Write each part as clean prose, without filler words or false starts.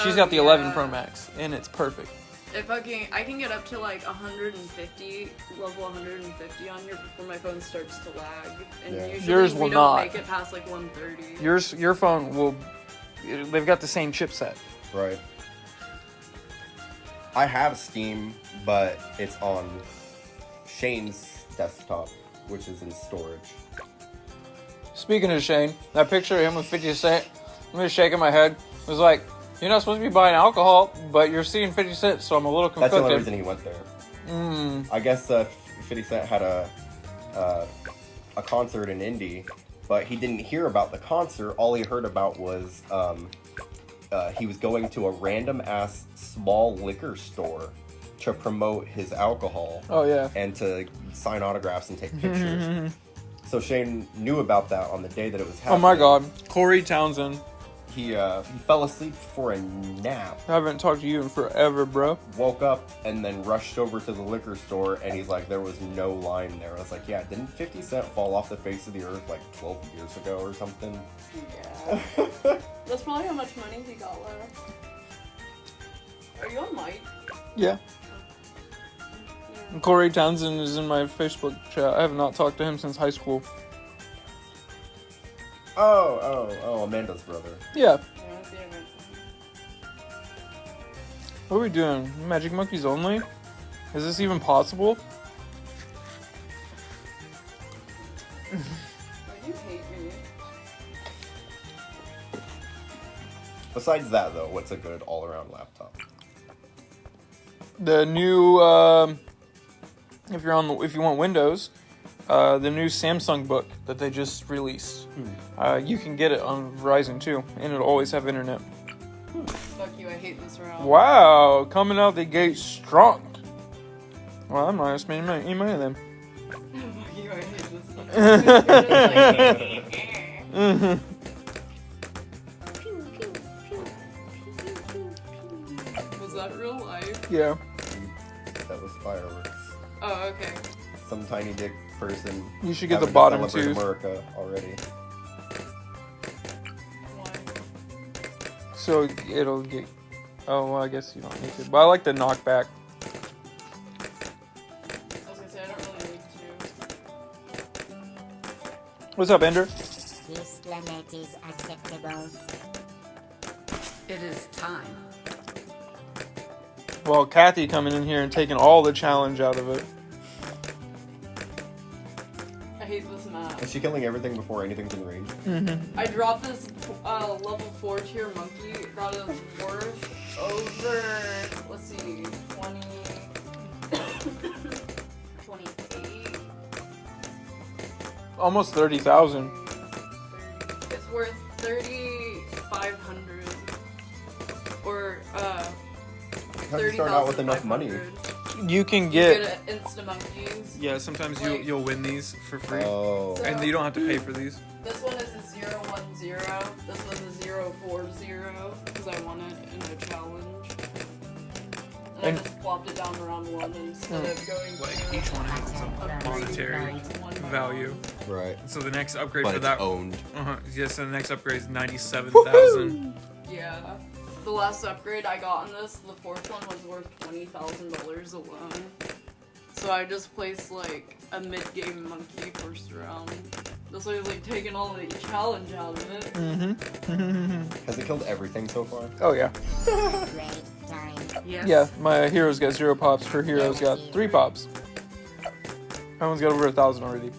She's got the 11 Pro Max, and it's perfect. If I can get up to like 150, level 150 on here before my phone starts to lag. And usually yours will we don't not make it past like 130. Your phone will. They've got the same chipset. Right. I have Steam, but it's on Shane's desktop, which is in storage. Speaking of Shane, that picture of him with 50 Cent, I'm just shaking my head. It was like, you're not supposed to be buying alcohol, but you're seeing 50 Cent, so I'm a little conflicted. That's the only reason he went there. I guess 50 Cent had a concert in Indy, but he didn't hear about the concert. All he heard about was he was going to a random-ass small liquor store to promote his alcohol. Oh, yeah. And to sign autographs and take pictures. So Shane knew about that on the day that it was happening. Oh, my God. Corey Townsend. He fell asleep for a nap. I haven't talked to you in forever, bro. Woke up and then rushed over to the liquor store, and he's like, there was no line there. I was like, yeah, didn't 50 Cent fall off the face of the earth like 12 years ago or something? Yeah. That's probably how much money he got left. Are you on mic? Yeah. Corey Townsend is in my Facebook chat. I have not talked to him since high school. Oh, Amanda's brother. Yeah. What are we doing? Magic Monkeys only? Is this even possible? Why do you hate me? Besides that, though, what's a good all-around laptop? The new, if you want Windows, the new Samsung book that they just released. You can get it on Verizon too, and it'll always have internet. Fuck you, I hate this round. Wow, coming out the gate strong. Well, I'm not spending any money on them. Fuck you, I hate this. Was that real life? Yeah. That was fireworks. Oh, okay. Some tiny dick person. You should get the having to bottom celebrate two. America already. Why? So it'll get. Oh, well, I guess you don't need to. But I like the knockback. I was gonna say, I don't really need to. What's up, Ender? This planet is acceptable. It is time. Well, Kathy coming in here and taking all the challenge out of it. I hate this map. Is she killing everything before anything's in range? I dropped this level 4 tier monkey. Got it worth over, let's see, 28. Almost 30,000. It's worth 3,500. Or, How do you start out with enough money? 30,500. You can You get. get Insta monkeys. Yeah, sometimes Like- you'll win these for free, Oh. and you don't have to pay for these. This one is a 010. This one's a 040 because I won it in a challenge. And I just plopped it down to round 1 instead of going Like to each one has its own monetary value. Right. So the next upgrade But for it's that. owned. Yes, so the next upgrade is 97,000. Yeah. The last upgrade I got on this, the 4th one, was worth $20,000 alone. So I just placed like a mid-game monkey first round. This way, like taking all the challenge out of it. Has it killed everything so far? Oh yeah. Great time. Yes. Yeah, my hero's got 0 pops. Her hero's got 3 pops. That one's got over 1,000 already.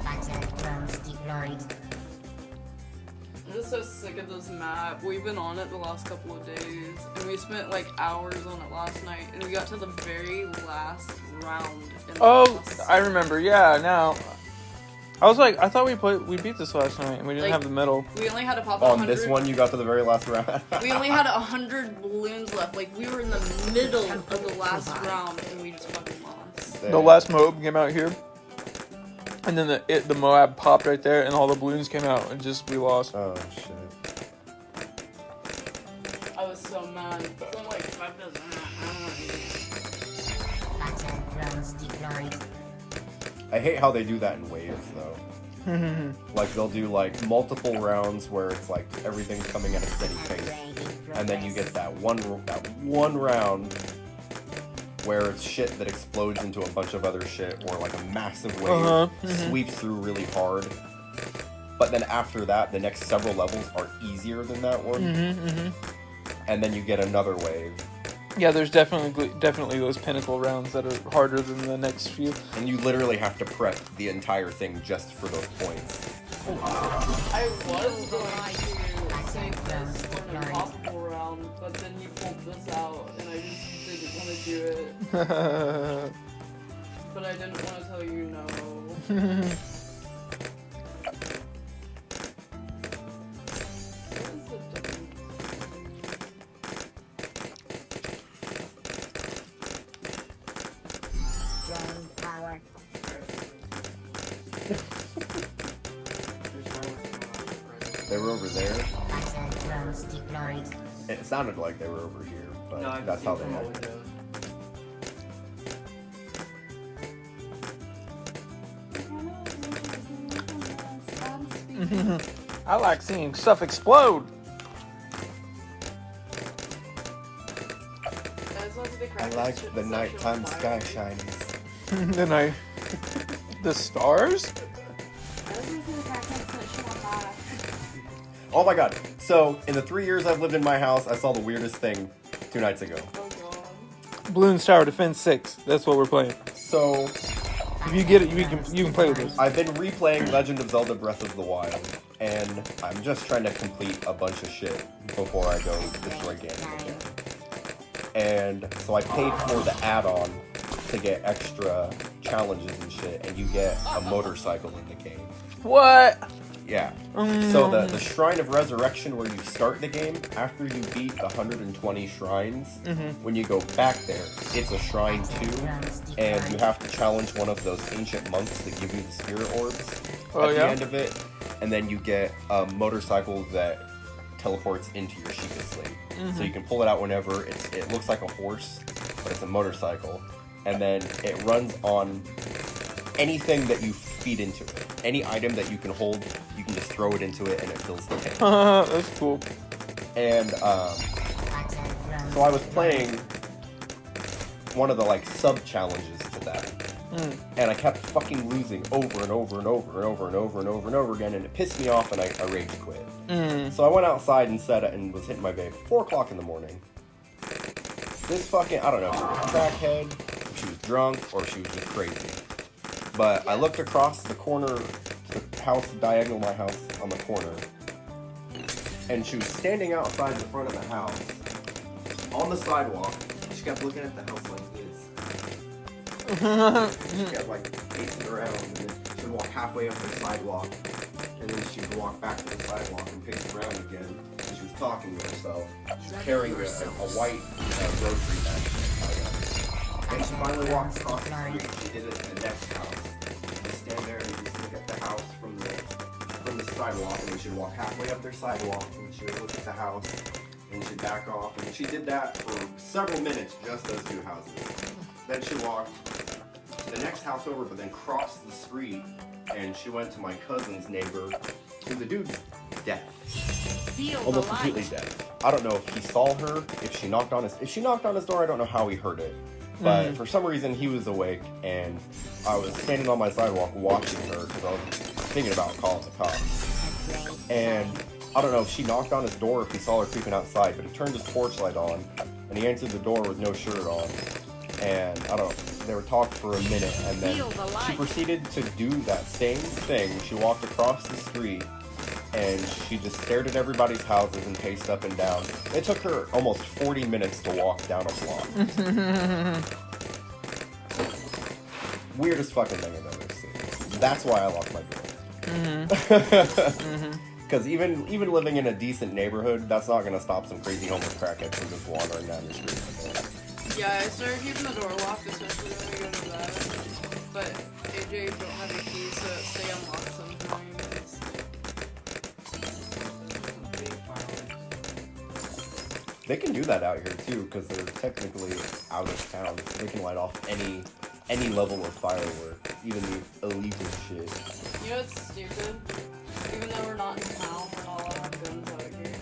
Button drones deployed. I'm just so sick of this map. We've been on it the last couple of days, and we spent like hours on it last night, and we got to the very last round. In the Oh, last I remember. Yeah, now. I was like, I thought we beat this last night, and we didn't Like- have the medal. We only had to pop On 100. this one, you got to the very last round. We only had 100 balloons left. Like, we were in the middle of the last round, and we just fucking lost. The last Moab came out here, and then the Moab popped right there, and all the balloons came out, and just we lost. Oh shit. I was so mad. I'm like, fuck this. Button drones deployed. I hate how they do that in waves, though. Like, they'll do, like, multiple rounds where it's, like, everything's coming at a steady pace. Upgrading. and then you get that one round where it's shit that explodes into a bunch of other shit, or like a massive wave sweeps through really hard. But then after that, the next several levels are easier than that one. And then you get another wave. Yeah, there's definitely those pinnacle rounds that are harder than the next few. And you literally have to prep the entire thing just for those points. I was going to save this for an impossible round, but then you pulled this out, and I just didn't want to do it. But I didn't want to tell you no. Drain power. They were over there. Battle drones deployed. It sounded like they were over here, but No, I can that's see how they from my acted. window. I like seeing stuff explode. I like the nighttime sky shines. Then the stars? Oh my god. So, in the 3 years I've lived in my house, I saw the weirdest thing 2 nights ago. Oh god. Bloons Tower Defense 6. That's what we're playing. So, If you get it, you can play with us. I've been replaying Legend of Zelda Breath of the Wild, and I'm just trying to complete a bunch of shit before I go destroy Ganon again. And so I paid for the add-on to get extra challenges and shit, and you get a motorcycle in the game. What? Yeah. So the Shrine of Resurrection, where you start the game, after you beat the 120 shrines, when you go back there, it's a shrine too, and you have to challenge one of those ancient monks that give you the spirit orbs at the end of it, and then you get a motorcycle that teleports into your Sheikah Slate. So you can pull it out whenever. It looks like a horse, but it's a motorcycle, and then it runs on anything that you feed into it. Any item that you can hold, you can just throw it into it and it fills the tank. That's cool. And so I was playing one of the like sub challenges to that, and I kept fucking losing over and over and over and over and over and over and over again, and it pissed me off, and I rage quit. So I went outside and said it, and was hitting my vape 4 o'clock in the morning. This fucking, I don't know if she was a crackhead, if she was drunk, or if she was just crazy. But I looked across the corner, the house, diagonal my house, on the corner, and she was standing outside the front of the house, on the sidewalk. She kept looking at the house like this. She kept like pacing around, and then she'd walk halfway up the sidewalk, and then she'd walk back to the sidewalk and pace around again. And she was talking to herself. She was carrying a white grocery bag. And she finally walked across the street. She did it to the next house. You stand there and you just look at the house from the sidewalk, and then she'd walk halfway up their sidewalk, and she would look at the house, and she'd back off, and she did that for several minutes, just those 2 houses. Then she walked to the next house over, but then crossed the street, and she went to my cousin's neighbor, who the dude's deaf. Feel Almost the completely light. deaf. I don't know if he saw her, if she knocked on his door, I don't know how he heard it. But for some reason, he was awake, and I was standing on my sidewalk watching her, because I was thinking about calling the cops. And I don't know if she knocked on his door, if he saw her creeping outside, but he turned his porch light on, and he answered the door with no shirt on. And I don't know, they were talking for a minute, and then Feel the light. she proceeded to do that same thing. She walked across the street, and she just stared at everybody's houses and paced up and down. It took her almost 40 minutes to walk down a block. Weirdest fucking thing I've ever seen. That's why I locked my door. Because even living in a decent neighborhood, that's not gonna stop some crazy homeless crackheads from just wandering down the street. Yeah, I started keeping the door locked, especially when we go to bed. But AJ don't have a key, so it stay unlocked sometimes. They can do that out here too, because they're technically out of town. So they can light off any level of firework, even the illegal shit. You know what's stupid? Even though we're not in town, we're not allowed to have guns out here.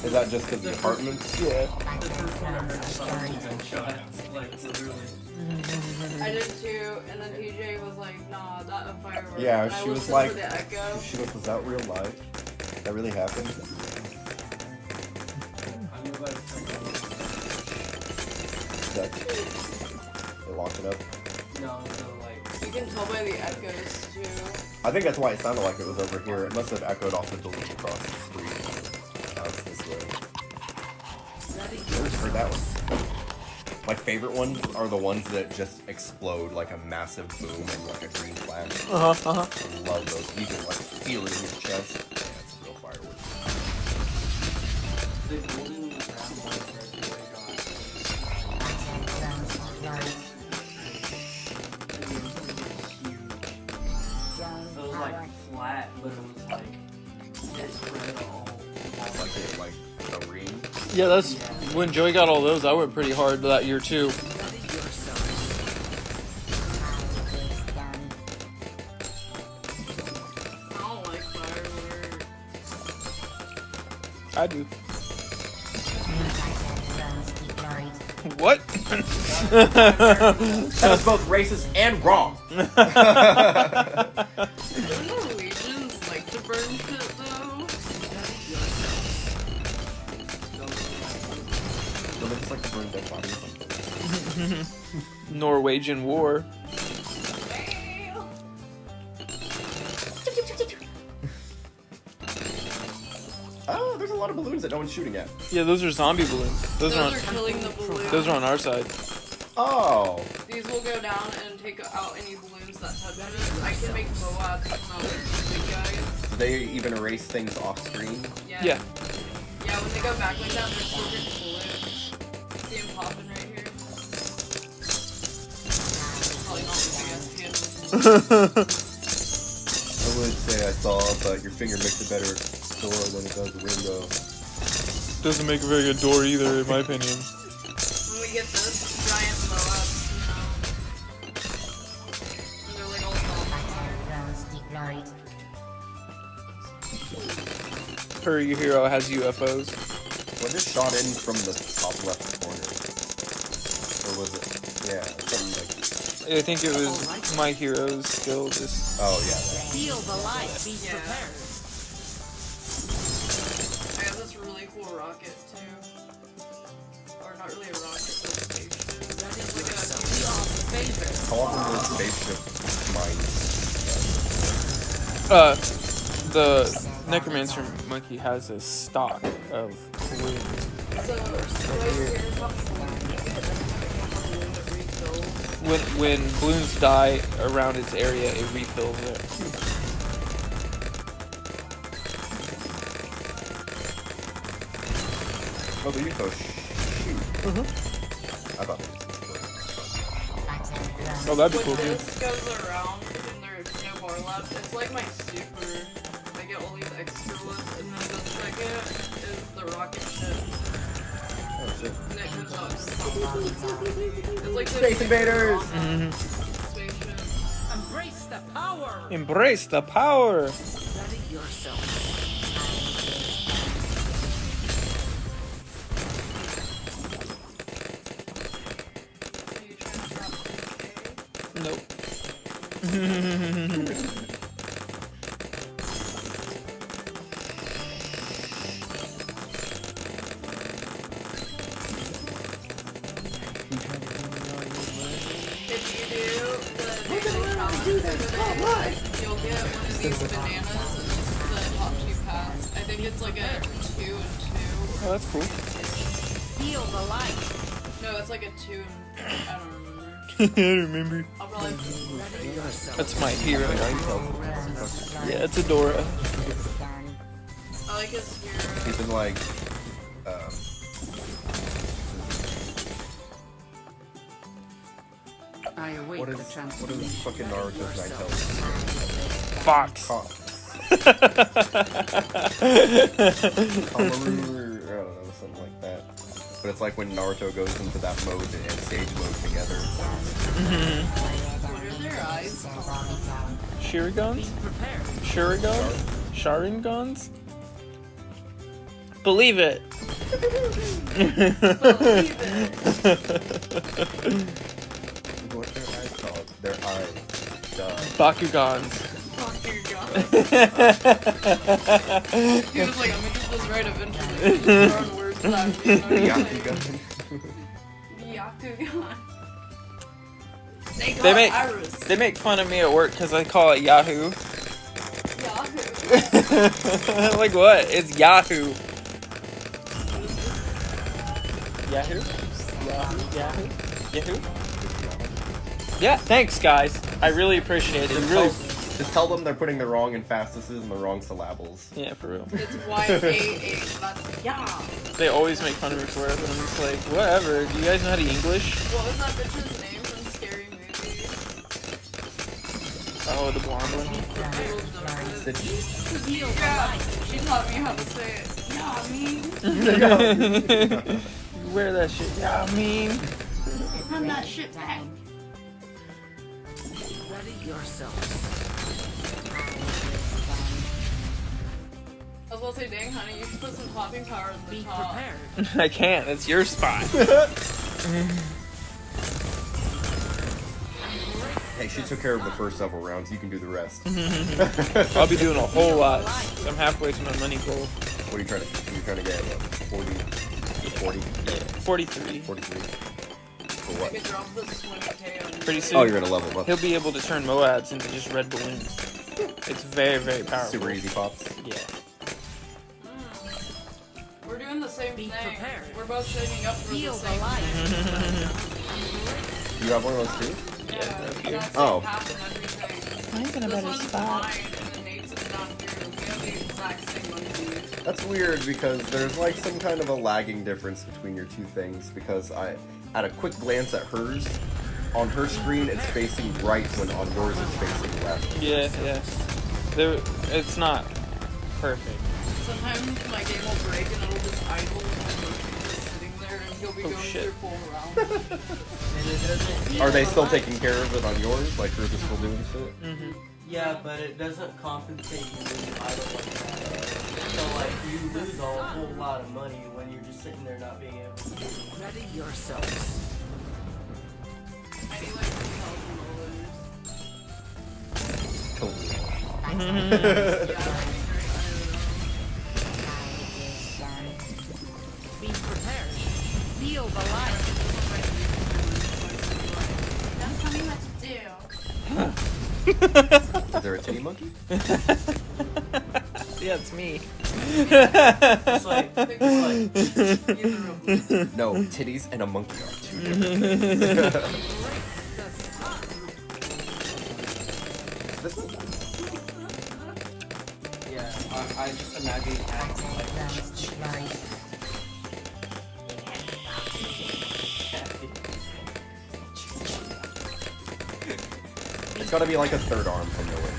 Is that just because the apartments? Yeah. The first one I heard someone gunshot. Like, literally. I did too, and then TJ was like, "Nah, not a firework." Yeah, And I she was listened like, to the echo. she was that real life? That really happened? I knew about it. That they locked it up. No, like. You can tell by the echoes too. I think that's why it sounded like it was over here. It must have echoed off the doors across the street. Out this way. Never heard that one. My favorite ones are the ones that just explode like a massive boom and like a green flash. I love those. You can like feel it in your chest. Yeah, it's a real firework. The golden round ones are really gone. It was huge. It was like flat, but it was like it spread all. Like it, like a ring. Yeah, that's when Joey got all those. I went pretty hard that year too. I don't like fireworks. I do. Drones deployed. What? That was both racist and wrong. Don't Norwegians like to burn shit though? Don't they just like to burn dead bodies? Norwegian War. Oh, there's a lot of balloons that no one's shooting at. Yeah, those are zombie balloons. Those are Those are killing the balloons. those are on our side. Oh. These will go down and take out any balloons that touch me. I can make Moabs come out with these big guys. Do they even erase things off screen? Yeah. Yeah. Yeah, when they go back like that, they're still big balloons. See them popping right here? Probably not the biggest candle. I would say I saw, but your finger makes a better door than it does a window. Doesn't make a very good door either, in my opinion. When we get this giant Moabs, and they're like all Drones deployed. Her hero has UFOs. Well, just shot in from the top left corner. Or was it? Yeah, something like. I think it was my hero's skill. Just Oh, yeah. Feel the light. Be Yeah. prepared. I got this really cool rocket too. Or not really a rocket, but a spaceship. It's like How often do spaceship mines? the necromancer monkey has a stock of balloons. so right here is how many balloons it refills. When balloons die around its area, it refills it. Oh, the UFO shoot. I thought it Oh, that'd be When cool too. this goes around and there's no more left, it's like my super. I get all these extra ones, and then the second is the rocket ship. Oh, shit. And it comes out. It's like the Space Invaders! Spaceship. Embrace the power. Embrace the power. Ready yourself. Are you trying to drop PK? Nope. If you do the daily challenge over there, you'll get one of these bananas and this is the top 2 paths. I think it's like a 2 and 2. Oh, that's cool. Feel the light. No, it's like a 2 and I don't remember. I remember. I'll probably Ready yourself. That's my hero. Yeah, it's Adora. I like his hero. He's in like. I await What the is transformation. fucking Naruto's Nine Tails? Fox. Kamaru, or I don't know, something like that. But it's like when Naruto goes into that mode and stage mode together. What are their eyes called? Shurigans? Be prepared. Shurigans? Sharingans? Believe it. Believe it. What's their eyes called? Their eyes. Duh. Bakugans. Fuck you, God. He was like, I'm gonna get this right eventually. Throwing words at me. You know what I'm saying? Byakugan. They call They it make- Iris. They make fun of me at work because I call it Yahoo. Yahoo. Like what? It's Yahoo. Yahoo? Yahoo? Yahoo? Yeah, thanks guys. I really appreciate it. Really. Just tell them they're putting the wrong emphases and the wrong syllables. Yeah, for real. It's Y-A-H. That's yeah. They always make fun of me for it, but I'm just like, whatever. Do you guys know how to English? What was that bitch's name from Scary Movie? Oh, the blonde one. Yeah, she taught me how to say it. Yeah, I mean. You wear that shit. Yeah, I mean. Run that shit back. Ready yourself. I was about to say, dang, honey, you should put some popping power in the Be top. prepared. I can't. That's your spot. Hey, she took care of the first several rounds. You can do the rest. I'll be doing a whole lot. I'm halfway to my money goal. What are you trying to? You're trying to get what, 40, 40, 43. 43. For I what? could drop this 20K on Pretty you. soon. Oh, you're gonna level up. He'll be able to turn Moads into just red balloons. It's very, very powerful. Super easy pops. Yeah. We're doing the same Be thing. prepared. We're both saving up for Feel the the same light. thing. You have one of those too? Yeah, thank you. that's Oh. half of everything. Mine's in a This better one's spot. mine, and then Nate's is down here. We have the exact same monkey. That's weird because there's like some kind of a lagging difference between your two things because I, at a quick glance at hers, on her screen it's facing right when on yours it's facing left. Yeah, yeah. It's not perfect. Sometimes my game will break and it'll just idle and my monkey's just sitting there and he'll be Oh, going shit. through full round. And it doesn't. Are they still taking care of it on yours? Like hers is still doing shit? Mm-hmm. Yeah, but it doesn't compensate you when you idle like that. So like you lose a whole lot of money when you're just sitting there not being able to do it. Ready yourselves. I need like $3,000. Totally. Yeah, Be prepared. Feel the light. Don't tell me what to do. Is there a titty monkey? Yeah, it's me. It's like, Either of them. No, titties and a monkey are two different things. This one? yeah, I just imagine acting like It's gotta be like a third arm from the window.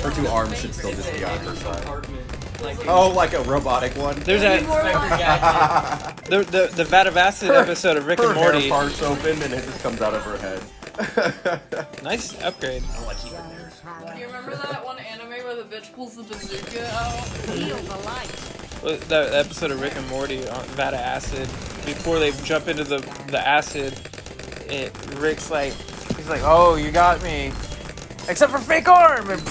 Her two arms should still just be on her side. apartment. Like Oh, like a robotic one? There's Inspector that Gadget. the Vat of Acid episode of Rick Her and hair Morty. parts open and it just comes out of her head. Nice upgrade. Do you remember that one anime where the bitch pulls the bazooka out? Feel the light. That episode of Rick and Morty on Vat of Acid. Before they jump into the acid, Rick's like, he's like, oh, you got me. Except for fake arm! And he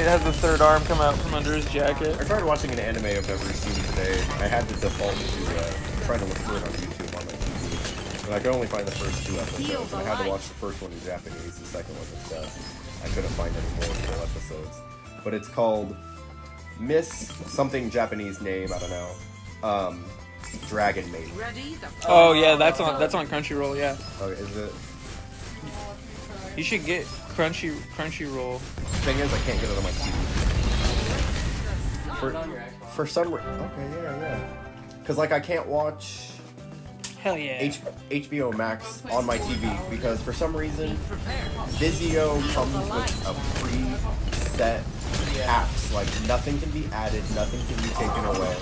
has the third arm come out from under his jacket. I tried watching an anime I've never seen today. I had to default to try to look for it on YouTube on my TV. But I could only find the first two episodes. And I had to watch the first one in Japanese, the second one was dub. I couldn't find any more full episodes. But it's called Miss something Japanese name, I don't know. Dragon Maiden. Ready? The Oh yeah, that's on Crunchyroll. Yeah, Oh, is it? you should get Crunchyroll. Thing is, I can't get it on my TV. Put it on your Xbox. For some reason, okay, yeah. Because like I can't watch Hell yeah. HBO Max on my TV because for some reason prepared. Vizio comes with a preset apps. Like nothing can be added, nothing can be taken away.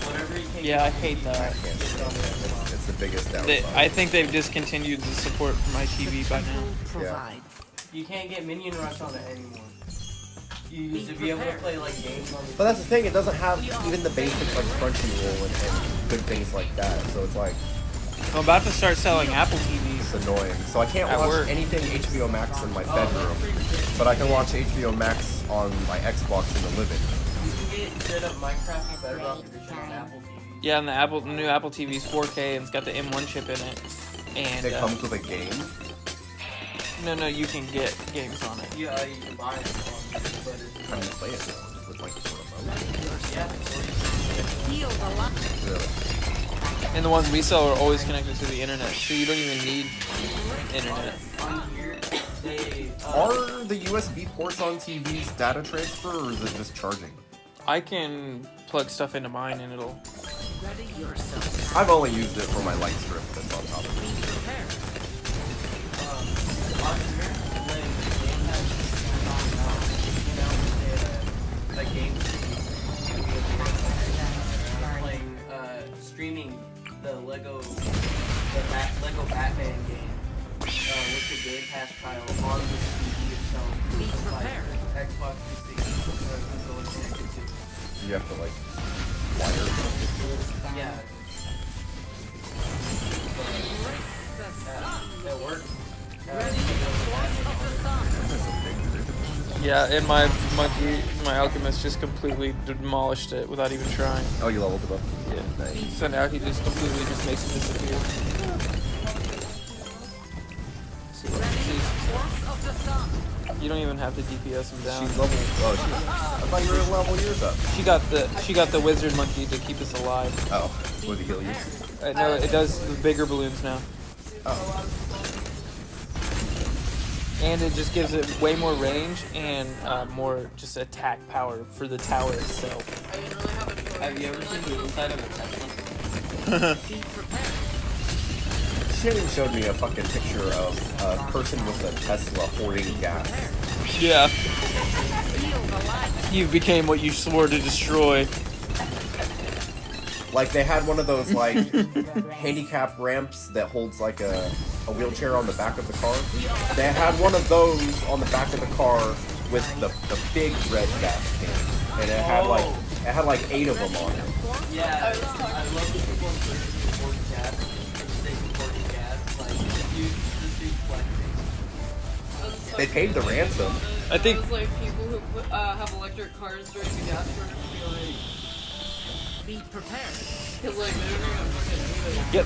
Whatever you can. Yeah, I hate I that. can't do it. It's the biggest downside. I think they've discontinued the support for my TV by now. Provide. You can't get Minion Rush on it anymore. You used to be able to play like games on the But that's the thing, it doesn't have even the basics like Crunchyroll and good things like that. So it's like, I'm about to start selling Apple TVs. it's annoying. So I can't At watch work. anything HBO Max in my bedroom, but I can watch HBO Max on my Xbox in the living room. You can get straight up Minecraft and Bedrock Edition on Apple TV. Yeah, and the new Apple TV's 4K and it's got the M1 chip in it. And It comes with a game. no, you can get games on it. Yeah, you can buy it, but it's How do you play it though? With like the remote? yeah. Feel the light. Really? And the ones we sell are always connected to the internet, so you don't even need internet. On here, they Are the USB ports on TVs data transfer or is it just charging? I can plug stuff into mine and it'll. Ready yourself. I've only used it for my light strip that's on top of Be it. prepared. on here, when game has a game playing streaming the Lego Batman game with the Game Pass trial on the TV itself. Be Like, prepared. Xbox 360 controller connected to. You have to like wire it. Yeah. It worked. Yeah, and my alchemist just completely demolished it without even trying. Oh, you leveled it up? Yeah. Nice. So now he just completely just makes it disappear. You don't even have to DPS him She down. leveled. Oh, I thought you were level yours up. She got the wizard monkey to keep us alive. Oh, would he heal you? No, it does the bigger balloons now. Oh. And it just gives it way more range and more just attack power for the tower itself. I didn't really have a choice. Have you ever seen the inside of a Tesla? Be prepared. Shannon showed me a fucking picture of a person with a Tesla hoarding gas. Yeah, Feel the light. you've became what you swore to destroy. Like they had one of those like handicap ramps that holds like a wheelchair on the back of the car. They had one of those on the back of the car with the big red gas cans, and it had like 8 of them on it. Yeah, I love the people in Turkey who hoard gas. They hoarding gas. Like, you just do flexing. They paid the ransom. I think- Those, like people who have electric cars during the gas shortage feel like, Be prepared. cause like they don't even fucking need it. Yep.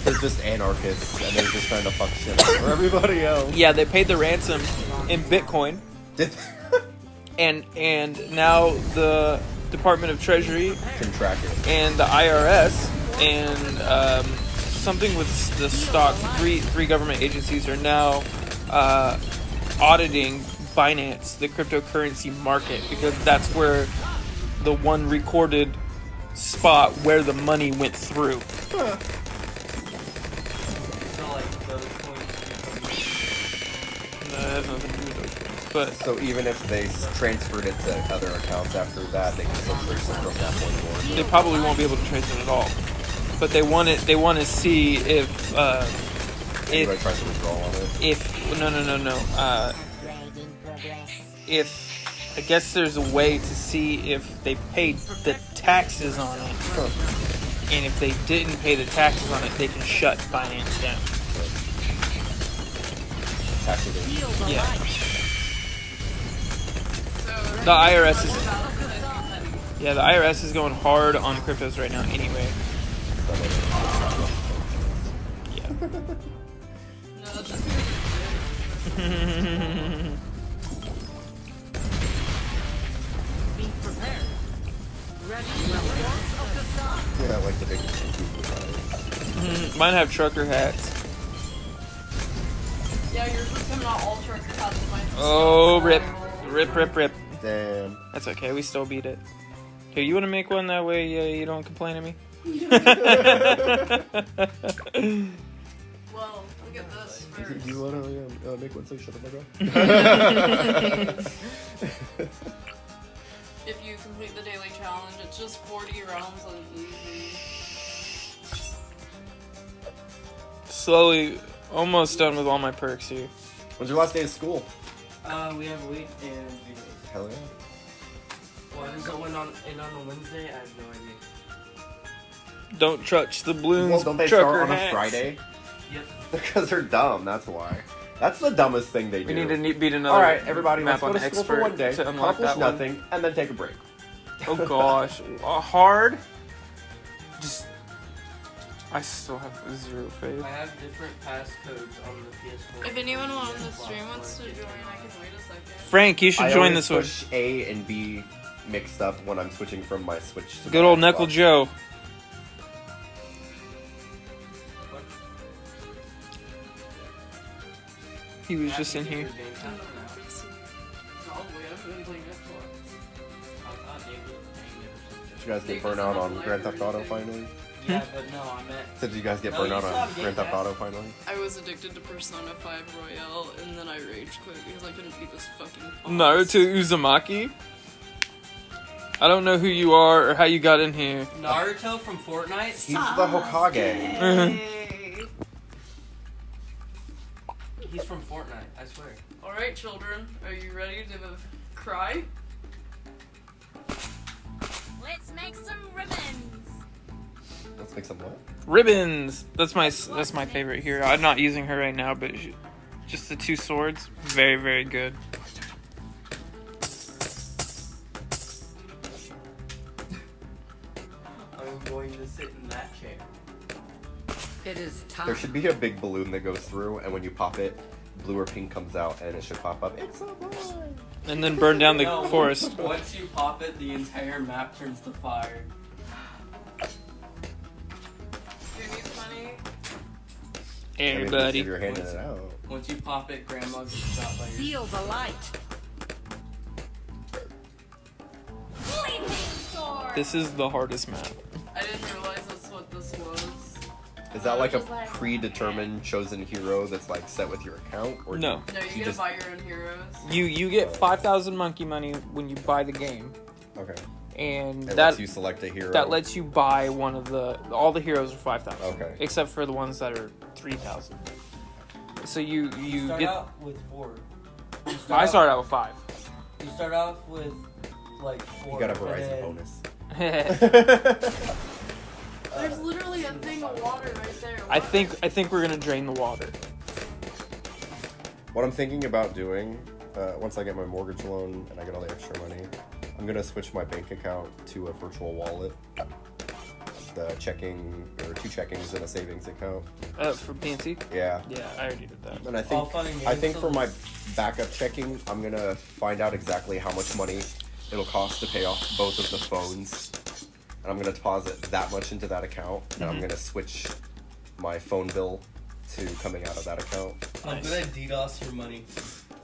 They're just anarchists, and they're just trying to fuck shit up for everybody else. Yeah, they paid the ransom in Bitcoin, and now the Department of Treasury Can track it. and the IRS and something with the stock. Three government agencies are now auditing Binance, the cryptocurrency market, because that's where the one recorded spot where the money went through. So, like, those coins That has nothing to do with those things. But So even if they transferred it to other accounts after that, they can still trace it from that point forward. they probably won't be able to trace it at all. But they want it. They want to see if Anybody tries to withdraw on it. no. Upgrading progress. If I guess there's a way to see if they paid the taxes on it, and if they didn't pay the taxes on it, they can shut Binance down. Tax evasion. Feel the Yeah. light. The IRS is the IRS is going hard on cryptos right now. Anyway, yeah. No, that's just Be prepared. Ready for the force of the sun. Yeah, like the big Mine have trucker hats. yeah, yours is coming out all trucker hats. Mine just Oh, got rip, style. rip. Damn. That's okay. We still beat it. Here, you want to make one that way? You don't complain at me. Well, look at this first. You wanna make one say shut the fuck up? If you complete the daily challenge, it's just 40 rounds on easy. Slowly, almost done with all my perks here. When's your last day of school? We have a week and 3 days. Hell yeah. Why does it win on a Wednesday? I have no idea. Don't touch the balloons. Well, don't they trucker start on a hats. Friday? Yep. Because they're dumb, that's why. That's the dumbest thing they do. We need to beat another. Alright, everybody, map let's go on to school for expert 1 day, to unlock accomplish that one. nothing, and then take a break. Oh gosh, hard. Just, I still have zero faith. I have different passcodes on the PS4. If anyone on the stream wants to join, I can wait a second. Frank, you should I join always this one. push A and B mixed up when I'm switching from my Switch to Good my old Xbox. Knuckle Joe. He was just in here. Probably, I've been playing Xbox. Did you guys get burnt out on Grand Theft Auto finally? Yeah, but no, I meant. Did you guys get No, burnt you out still on have Game Grand Theft Pass. Auto finally? I was addicted to Persona 5 Royale, and then I rage quit because I couldn't beat this fucking boss. Naruto Uzumaki. I don't know who you are or how you got in here. Naruto from Fortnite? He's the Hokage. Hey. He's from Fortnite, I swear. Alright, children, are you ready to cry? Let's make some ribbons. Let's make some what? Ribbons. That's my favorite hero. I'm not using her right now, but just the 2 swords, very very good. I'm going to sit in that chair. It is time. There should be a big balloon that goes through, and when you pop it, blue or pink comes out, and it should pop up. It's a boy. And then burn down the No, forest. Once you pop it, the entire map turns to fire. Who needs money? Hey, I mean, buddy. if you're handing it out. Once you pop it, grandma gets shot by your. Feel the light. Flaming sword. This is the hardest map. I didn't realize that's what this was. Is that like a Just like- predetermined chosen hero that's like set with your account? Or No. No, you get just- to buy your own heroes. You get 5,000 monkey money when you buy the game, Okay. and It that lets you select a hero. that lets you buy one of all the heroes are 5,000. Okay. Except for the ones that are 3,000. So you start get. out with 4. I started out with 5. You start off with like 4. You got a and Verizon then- bonus. There's literally a thing of water right there. I think we're gonna drain the water. What I'm thinking about doing, once I get my mortgage loan and I get all the extra money, I'm gonna switch my bank account to a virtual wallet. The checking, or 2 checkings and a savings account. For PNC. Yeah. Yeah, I already did that. And I All think fun and I games, think so for my this- backup checking, I'm gonna find out exactly how much money it'll cost to pay off both of the phones, and I'm gonna deposit that much into that account, and I'm gonna switch my phone bill to coming out of that account, I'm gonna DDoS your money.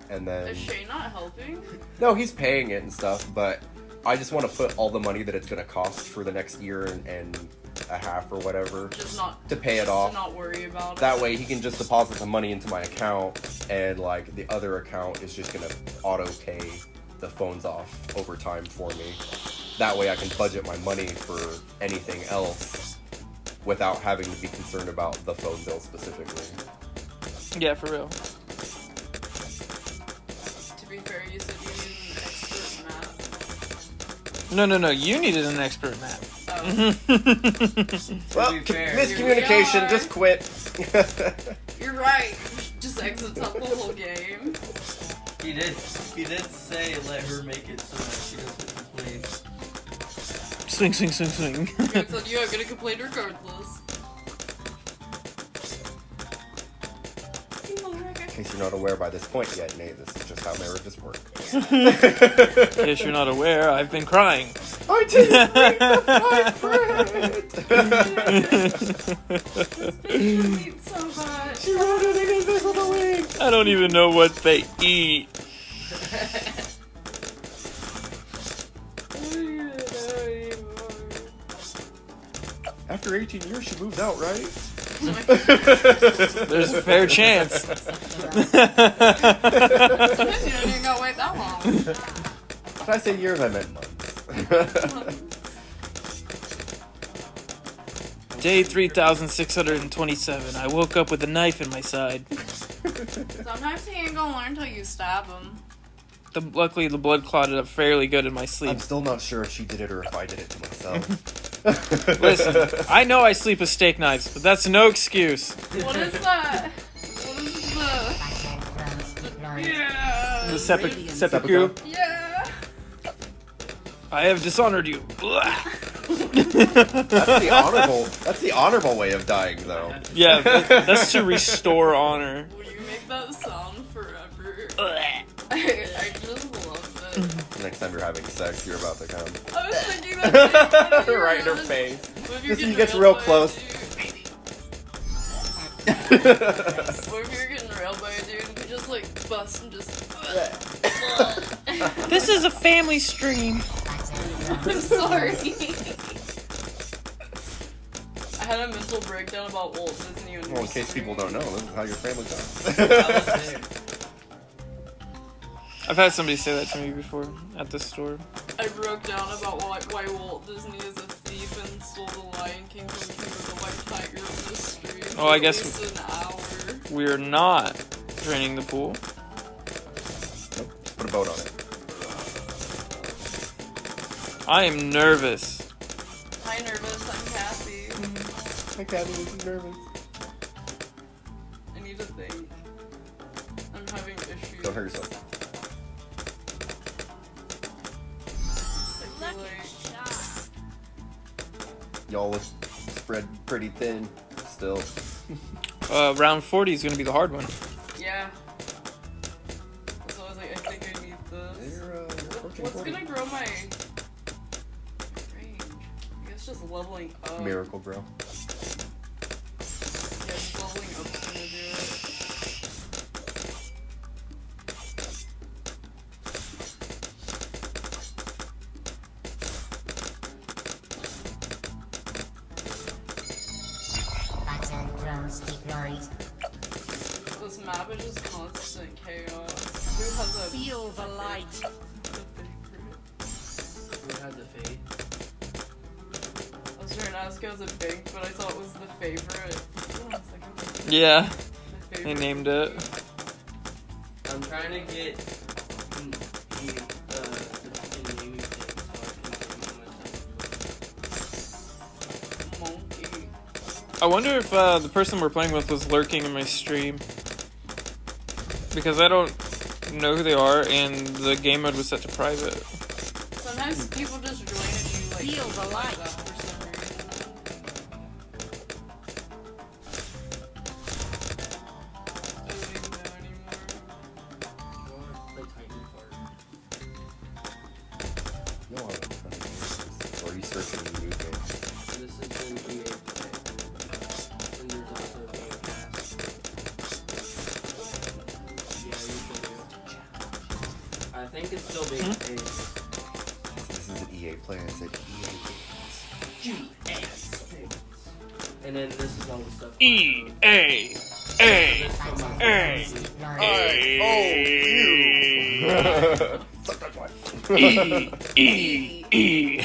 and then Is Shay not helping? no, he's paying it and stuff, but I just want to put all the money that it's gonna cost for the next year and a half or whatever Just not to pay it just off. To not worry about it. That way he can just deposit the money into my account, and like the other account is just gonna auto pay the phones off over time for me. That way I can budget my money for anything else without having to be concerned about the phone bill specifically. Yeah, for real. To be fair, you said you needed an expert map. No. You needed an expert map. Oh. Well, be fair, miscommunication, here we just quit. You're right. Just exit out the whole game. He did say let her make it so that she doesn't complain. Swing. I told you I'm gonna complain regardless. In case you're not aware by this point yet, Nate, this is just how marriages work. In case you're not aware, I've been crying. I didn't bring the fried bread! Eat so much. She wrote it in invisible ink! I don't even know what they eat. After 18 years, she moved out, right? There's a fair chance. Sometimes you don't even gotta wait that long. Did I say years? I meant months. Day 3,627. I woke up with a knife in my side. Sometimes he ain't gonna learn till you stab him. Luckily, the blood clotted up fairly good in my sleep. I'm still not sure if she did it or if I did it to myself. Listen, I know I sleep with steak knives, but that's no excuse. What is that? What is the? Yeah. The seppuku. Yeah. I have dishonored you. That's the honorable way of dying, though. Yeah, that's to restore honor. Will you make that sound forever? I just love it. Next time you're having sex, you're about to come. I was thinking that too. Right in her face. What if Just you're he getting gets railed real by a close. dude? What if you're getting railed by a dude and you just like bust and just. This is a family stream. I'm sorry. I had a mental breakdown about Walt Disney. When Well, in case people don't know, this is how your family I was dies. there. I've had somebody say that to me before at the store. I broke down about why Walt Disney is a thief and stole the Lion King from King of the White Tiger on the street. Oh, I for guess- at least an hour. We're not draining the pool. Put a boat on it. I am nervous. Hi, nervous. I'm Kathy. My cat is nervous. I need to think. I'm having issues. Don't hurt yourself. I feel like Y'all look spread pretty thin still. Round 40 is going to be the hard one. yeah. So I was like, I think I need this. You're approaching What's 40. gonna grow my range? I guess just leveling up. Miracle Grow. Yeah, just leveling up's gonna do it. This map is just constant chaos. Who has a Feel the light. favorite? Who has a fade? I was trying to ask who has a big, but I thought it was the favorite. I was like, okay, Yeah, the they favorite. named it. I'm trying to get the fucking naming thing so I can name myself. Monkey. I wonder if the person we're playing with was lurking in my stream. Because I don't know who they are, and the game mode was set to private. Sometimes people just join and you like Feel the light. that for some reason. I don't even know anymore. Play Titan Fart. No, or are you searching the new game? This is an EA Play. And there's also Game Pass. Yeah, you should do. I think it's still being paid. This is an EA Play. I said EA Games. And then this is all the stuff. E A A This from my A Oh, Suck that one. E E E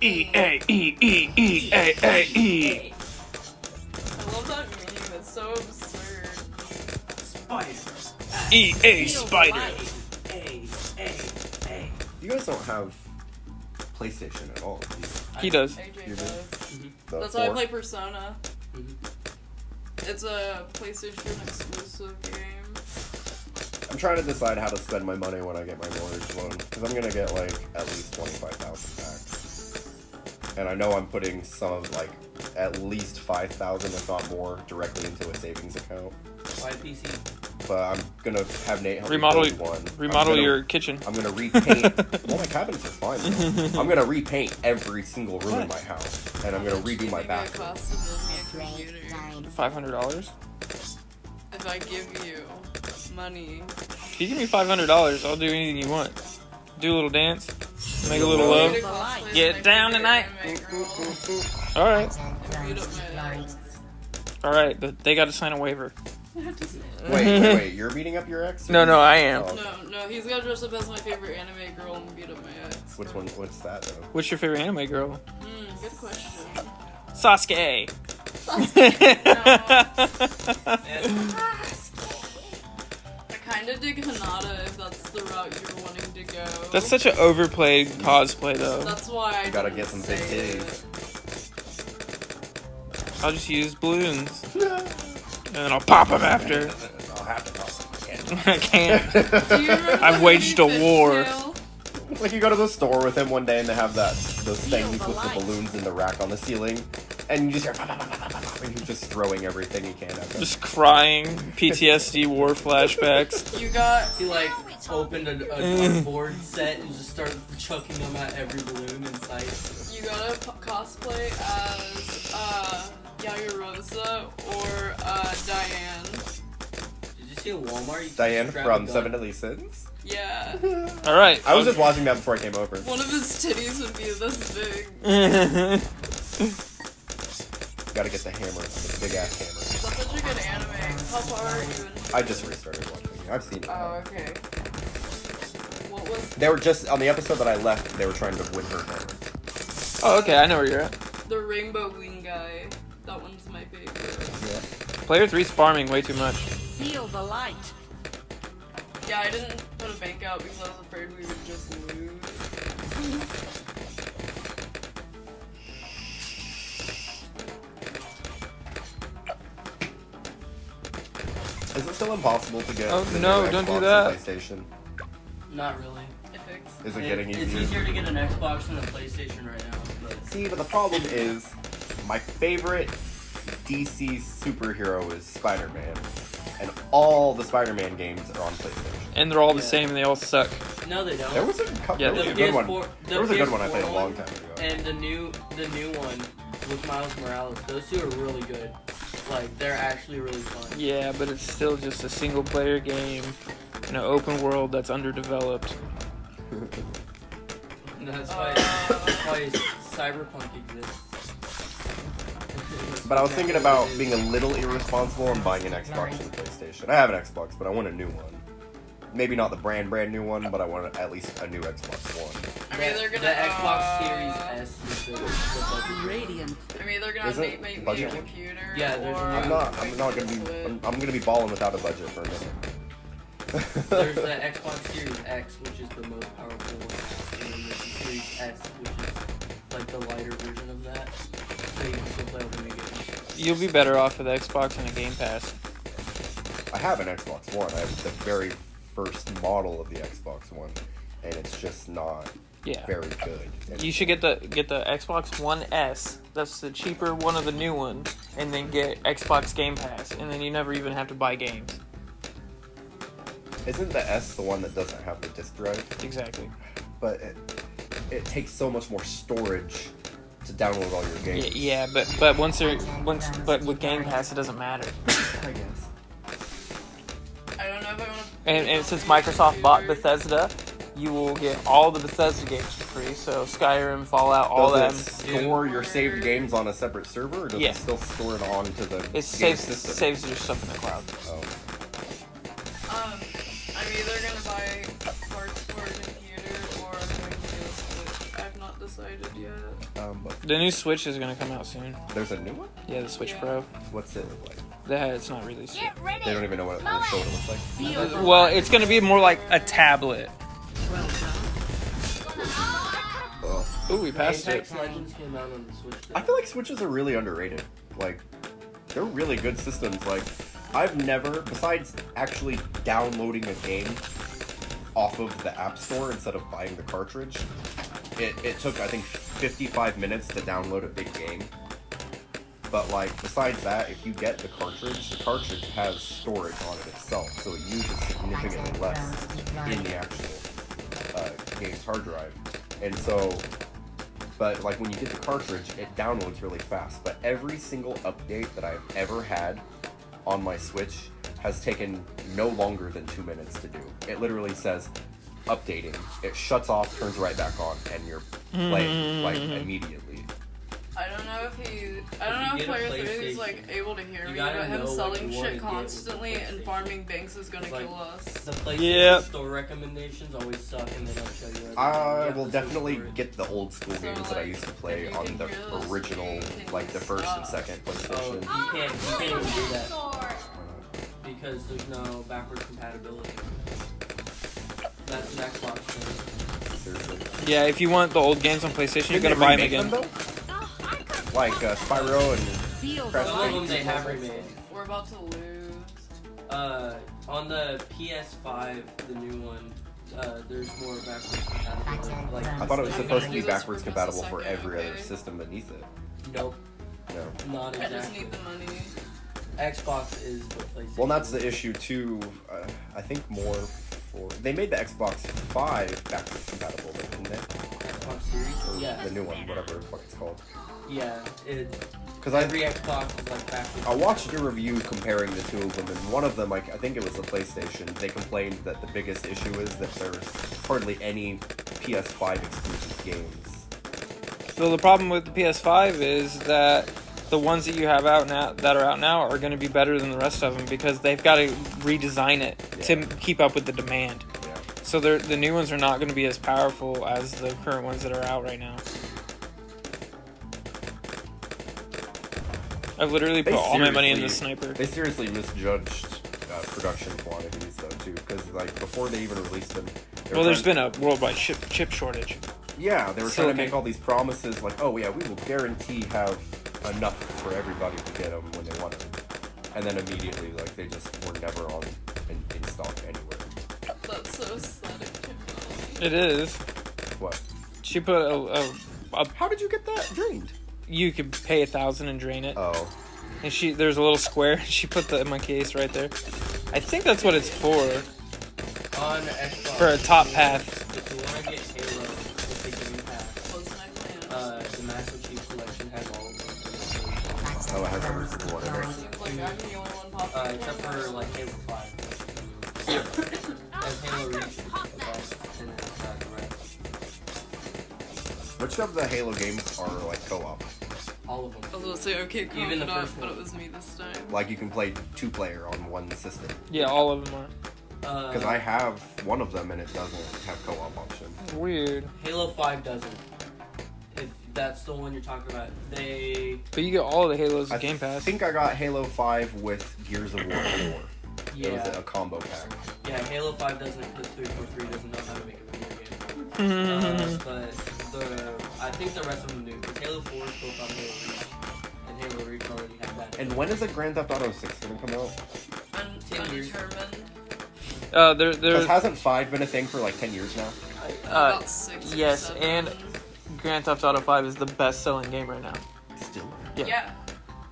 E A E E E A A E. I love that meme. It's so absurd. Spider. EA Spider. You guys don't have PlayStation at all, do you? He does. AJ You do? does. The That's why I 4? play Persona. Mhm. It's a PlayStation exclusive game. I'm trying to decide how to spend my money when I get my mortgage loan, because I'm gonna get like at least 25,000 back, and I know I'm putting some like at least 5,000, if not more, directly into a savings account. Why PC? But I'm gonna have Nate help Remodel- me build one. Remodel I'm gonna- your kitchen. I'm gonna repaint. Well, my cabinets are fine. Though. I'm gonna repaint every single room in my house, and I'm gonna redo my It bathroom. costs to build me a computer. $500. If I give you money, If you give me $500, I'll do anything you want. Do a little dance, make a little love. It costs Get my down favorite tonight. anime girl. All right, And beat up my ex. all right, but they got to sign a waiver. Wait, you're beating up your ex? No, I am. Oh, No, he's got dressed up as my favorite anime girl and beat up my ex. which one? What's that though? What's your favorite anime girl? Good question. Sasuke. I kind of dig Hinata if that's the route you're wanting to go. That's such an overplayed cosplay, though. That's why I Gotta didn't get some big say titties. it. I'll just use balloons. And then I'll pop them after. I'll have to talk. I can't. Do you remember I've the waged a Fish war. Tale? It's like you go to the store with him one day and they have those things the with light. the balloons in the rack on the ceiling, and you just hear pop, pop, pop, pop, pop, pop, and he's just throwing everything he can at them. Just crying. PTSD war flashbacks. You got He like opened a dartboard set and just started chucking them at every balloon in sight. you gotta cosplay as Yaoyorosa or Diane. Did you see a Walmart? You Diane grab from a gun. Seven Deadly Sins. Yeah. All right. I was just watching that before I came over. One of his titties would be this big. Gotta get the hammer, the big ass hammer. That's such a good anime. How far are you in? I just restarted watching it. I've seen it. Oh, okay. What was They were just on the episode that I left. They were trying to win her hammer. Oh, okay. I know where you're at. the rainbow wing guy? That one's my favorite. Player 3's farming way too much. Feel the light. Yeah, I didn't put a bank out because I was afraid we would just lose. Is it still impossible to get? Oh, the no, new don't do Xbox that. and PlayStation. Not really. Is it getting It's easier? easier to get an Xbox than a PlayStation right now. But See, but the problem is, my favorite DC superhero is Spider-Man, and all the Spider-Man games are on PlayStation. And they're all the Yeah. same and they all suck. no, they don't. There was a, Yeah, there was the a good one. PS4 There was a good one I PS4 played a long one time ago. And the new one with Miles Morales. Those two are really good. Like they're actually really fun. Yeah, but it's still just a single player game in an open world that's underdeveloped. And that's why Cyberpunk exists. But I was thinking about being a little irresponsible and buying an Xbox and PlayStation. I have an Xbox, but I want a new one. Maybe not the brand new one, but I want at least a new Xbox One. I'm either The gonna Xbox Series S is the Radiant. I'm either gonna Is it make me a budget? computer. Yeah, there's or a- I'm not gonna be. Switch. I'm gonna be balling without a budget for a minute. There's the Xbox Series X, which is the most powerful one, and then there's the Series S, which is like the lighter version of that. So you can still play all the new games. You'll be better off with Xbox and a Game Pass. I have an Xbox One. I have the very first model of the Xbox One, and it's just not Yeah. very good. And You should get the Xbox One S. That's the cheaper one of the new ones, and then get Xbox Game Pass, and then you never even have to buy games. Isn't the S the one that doesn't have the disc drive? Exactly. But it takes so much more storage to download all your games. Yeah, but with Game Pass it doesn't matter. I guess. I don't know if I want to. And since Microsoft bought Bethesda, you will get all the Bethesda games for free. So Skyrim, Fallout, all Does them. it store your saved games on a separate server, or does Yeah. it still store it onto the It game saves system? your stuff in the cloud. Oh. I'm either gonna buy parts for a computer or I'm going to get a Switch. I've not decided yet. But The new Switch is gonna come out soon. there's a new one? Yeah, the Switch Yeah. Pro. What's it look like? It's not released yet. Get ready. They don't even know what it looks like. Feel the Well, it's gonna be more like a tablet. well done. Oh. Ooh, we passed it. Apex Legends came out on the Switch. I feel like Switches are really underrated. Like, they're really good systems. Like, I've never, besides actually downloading a game off of the App Store instead of buying the cartridge, it took, I think, 55 minutes to download a big game. But, like, besides that, if you get the cartridge has storage on it itself, so it uses significantly less in the actual game's hard drive. And so, but like when you get the cartridge, it downloads really fast. But every single update that I've ever had on my Switch has taken no longer than 2 minutes to do. It literally says updating. It shuts off, turns right back on, and you're playing like immediately. I don't know if get a Player 3 is PlayStation, like able to hear you me, gotta but him know what selling you wanna shit get with the constantly and PlayStation. farming banks is gonna It's like- kill us. The PlayStation Yeah. store recommendations always suck and they don't show you everything. I You have will to definitely search for it. get the old school So, games that I like, used to if play you on can the hear the original, scream, like the can first and stop. second Oh, PlayStation. you can't even do that. Sword. because there's no backwards compatibility. That's an Xbox thing. Seriously. Yeah, if you want the old games on PlayStation, you Didn't gotta they buy them remake again. though? Oh, I could Like Spyro and Feel Crash the Some of them Bandicoot. they have remade. We're about to lose. On the PS5, the new one, there's more backwards compatibility. Like, I thought it was I'm supposed to gonna be do this backwards for just a compatible for second, every other okay? system beneath it. nope, No. not I just exactly. need the money. Xbox is the PlayStation. Well, that's the issue too. I think more for they made the Xbox 5 backwards compatible, didn't they? Xbox Series. Or Yeah, the new one, whatever the fuck it's called. yeah. Because Every Xbox is like backwards. I watched a review comparing the two of them, and one of them, like I think it was the PlayStation, they complained that the biggest issue is that there's hardly any PS5 exclusive games. So the problem with the PS5 is that the ones that you have out now that are out now are going to be better than the rest of them because they've got to redesign it to Yeah. keep up with the demand. Yeah. So the new ones are not going to be as powerful as the current ones that are out right now. I've literally They put all my money in this seriously- sniper. They seriously misjudged production quantities though too, because like before they even released them. Well, there's been a worldwide chip shortage. Yeah, they were trying Silicon. to make all these promises like, oh yeah, we will guarantee have enough for everybody to get them when they want them, and then immediately like they just were never on in stock anywhere. That's so aesthetic. It is. What? She put a How did you get that drained? you could pay 1,000 and drain it, Oh, and there's a little square. She put the in my case right there. I think that's what it's for. On Xbox For a top path. If you want to get Halo with the Game Pass, Wasn't I playing? the Master Chief Collection has all of them. oh, it has every single one in there. Seems like I'm the only one popping. Except for like Halo 5. As Halo Reach is the best, and then the rest. Which of the Halo games are like co-op? All of them. I was gonna say okay, cool, Even the but first one. it was me this time. Like you can play 2-player on one system. Yeah, all of them are. Because I have one of them and it doesn't have co-op option. Weird. Halo 5 doesn't. If that's the one you're talking about, they But you get all of the Halos I with Game Pass. think I got Halo 5 with Gears of War 4. It was yeah a combo pack. Halo 5 doesn't because 343 doesn't know how to make a video game. But I think the rest of them do. Because Halo 4 is built on Halo Reach, and Halo Reach already had that. And when is the Grand Theft Auto 6 going to come out? 10 years. Undetermined. Because There's hasn't 5 been a thing for like 10 years now? About 6 or yes, 7. and Grand Theft Auto 5 is the best-selling game right now. Still. Yeah,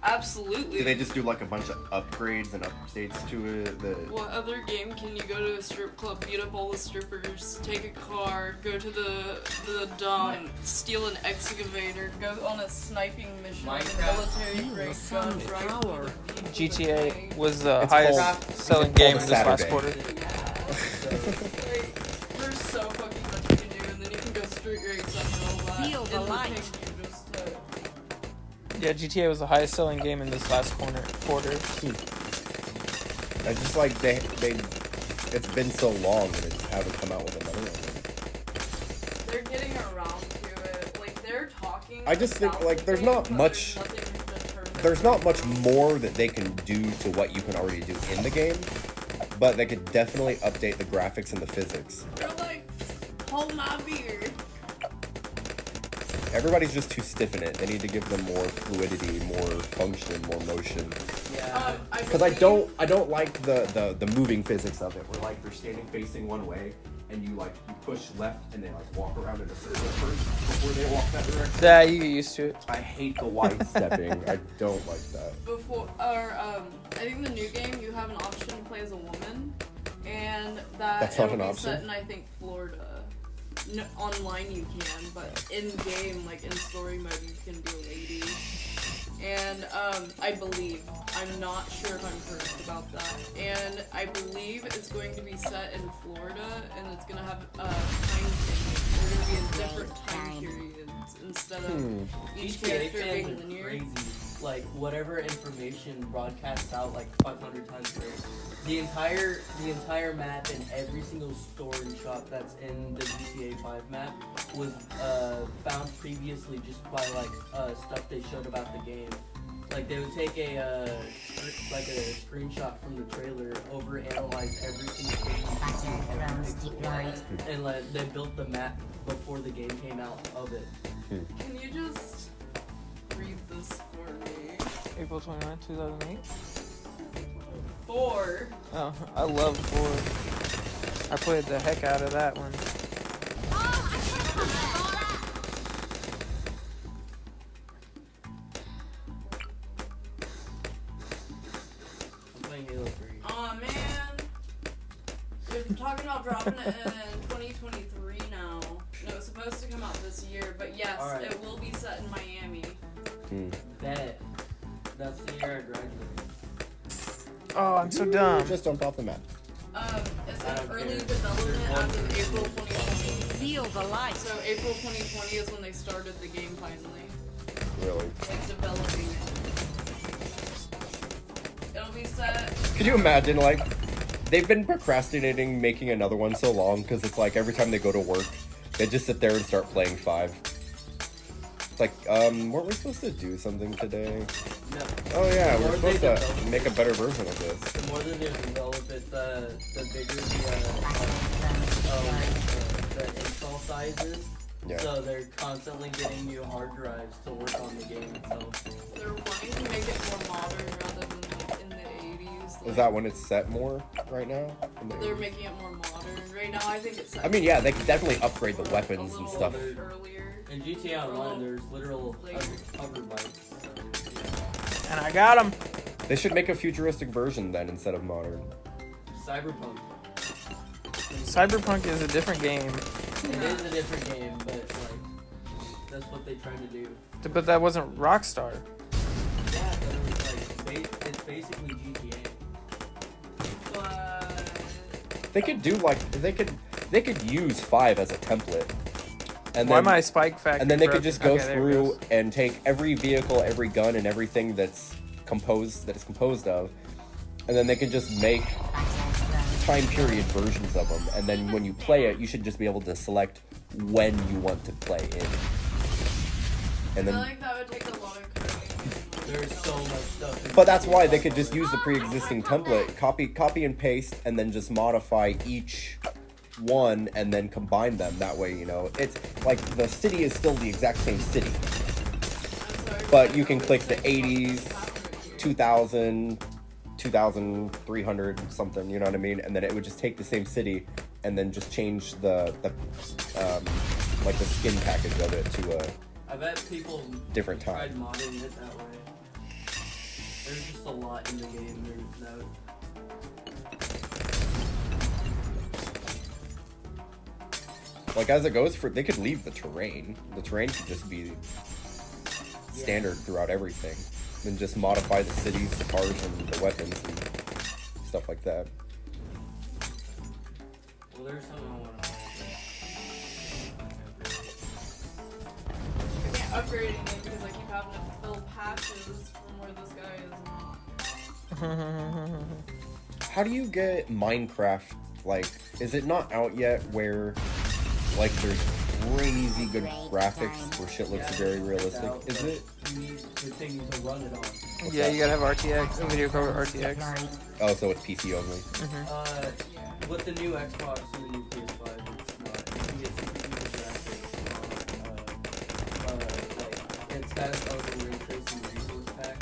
absolutely. Do they just do like a bunch of upgrades and updates to it? What other game can you go to a strip club, beat up all the strippers, take a car, go to the dump, steal an excavator, go on a sniping mission with a Minecraft. military grade gun, drive Power. GTA was the It's highest called- selling it's game called this last Saturday. quarter. Like, there's so fucking much you can do, and then you can go street race after all that. Feel the in light. thing you just took. Yeah, GTA was the highest selling game in this last quarter. I just like they it's been so long and they just haven't come out with another one. They're getting around to it. Like, they're talking. I just think, about like, the there's game, not but much- There's, nothing determined. There's not much more that they can do to what you can already do in the game, but they could definitely update the graphics and the physics. They're like, hold my beer. Everybody's just too stiff in it. They need to give them more fluidity, more function, more motion. Yeah. Because I don't like the moving physics of it, where like they're standing facing one way and you push left and they like walk around in a circle first before they walk that direction. Yeah, you get used to it. I hate the wide stepping. I don't like that. I think the new game you have an option to play as a woman, and That's not it'll an be option? set in I think Florida. No, online you can, but in game, like in story mode, you can be a lady. And I believe, I'm not sure if I'm correct about that. And I believe it's going to be set in Florida, and it's gonna have time change. There's gonna be a different time periods instead of each GTA character fans being are linear. crazy. Like whatever information broadcasts out like 500 times a day. The entire map and every single store and shop that's in the GTA 5 map was found previously just by like stuff they showed about the game. Like they would take a like a screenshot from the trailer, overanalyze every single thing you see, every pixel, and like they built the map before the game came out of it. Can you just read this for me? April 29, 2008. 4. Oh, I love 4. I played the heck out of that one. Oh, I should have all that. I'm playing Halo 3. Aw, man. They're talking about dropping it in 2023 now. No, it's supposed to come out this year, but yes, Alright. it will be set in Miami. Bet. That's the year I graduated. Oh, I'm so dumb. Just jumped off the map. It's I in don't early care. development as of April 2020. Feel the light. So April 2020 is when they started the game finally. Really? Like developing it. It'll be set. Could you imagine, like, they've been procrastinating making another one so long because it's like every time they go to work, they just sit there and start playing 5. It's like, weren't we supposed to do something today? No. Oh yeah, The we're more supposed they to develop make a better version of this. The more that they develop it, the bigger the install size is. Yeah. So they're constantly getting new hard drives to work on the game itself. They're wanting to make it more modern rather than like in the 80s. Is like, that when it's set more right now? In the They're 80s? making it more modern. Right now, I think it's set I mean, yeah, they could definitely upgrade the a weapons and little stuff. earlier. In GTA Online, there's literal Like- hover bikes. And I got him. They should make a futuristic version then instead of modern. Cyberpunk. Cyberpunk is a different game, It is a different game, but like that's what they tried to do. but that wasn't Rockstar. Yeah, but it was like it's basically GTA. But They could do like they could use 5 as a template. And Why then, my spike factor? and then they could broke? just go Okay, there it through goes. and take every vehicle, every gun, and everything that it's composed of, and then they could just make time period versions of them. And then when you play it, you should just be able to select when you want to play it. And I feel then, like that would take a lot of coding. There's so much stuff. in but that's why GTA they could just Online. use the pre-existing template, copy and paste, and then just modify each one and then combine them. That way, you know, it's like the city is still the exact same city, I'm sorry, but you can click the it's like, 80s, what's happening here? 2000, 2300 something, you know what I mean? And then it would just take the same city and then just change the like the skin package of it to a I bet people different tried time. modding it that way. There's just a lot in the game. There's no. Like as it goes for, they could leave the terrain. The terrain could just be standard throughout everything. Then just modify the cities, the cars, and the weapons and stuff like that. Well, there's something I want to I can't upgrade anything because I keep having to fill patches from where this guy is not. How do you get Minecraft, like, is it not out yet where, like, there's crazy good graphics where shit looks very realistic? Is it? You need the thing to run it on. Yeah, you gotta have RTX, a video card with RTX. Oh, so it's PC only. With the new Xbox and the new PS5, it's not. You can get CPU graphics on, like, it's got its own ray tracing resource pack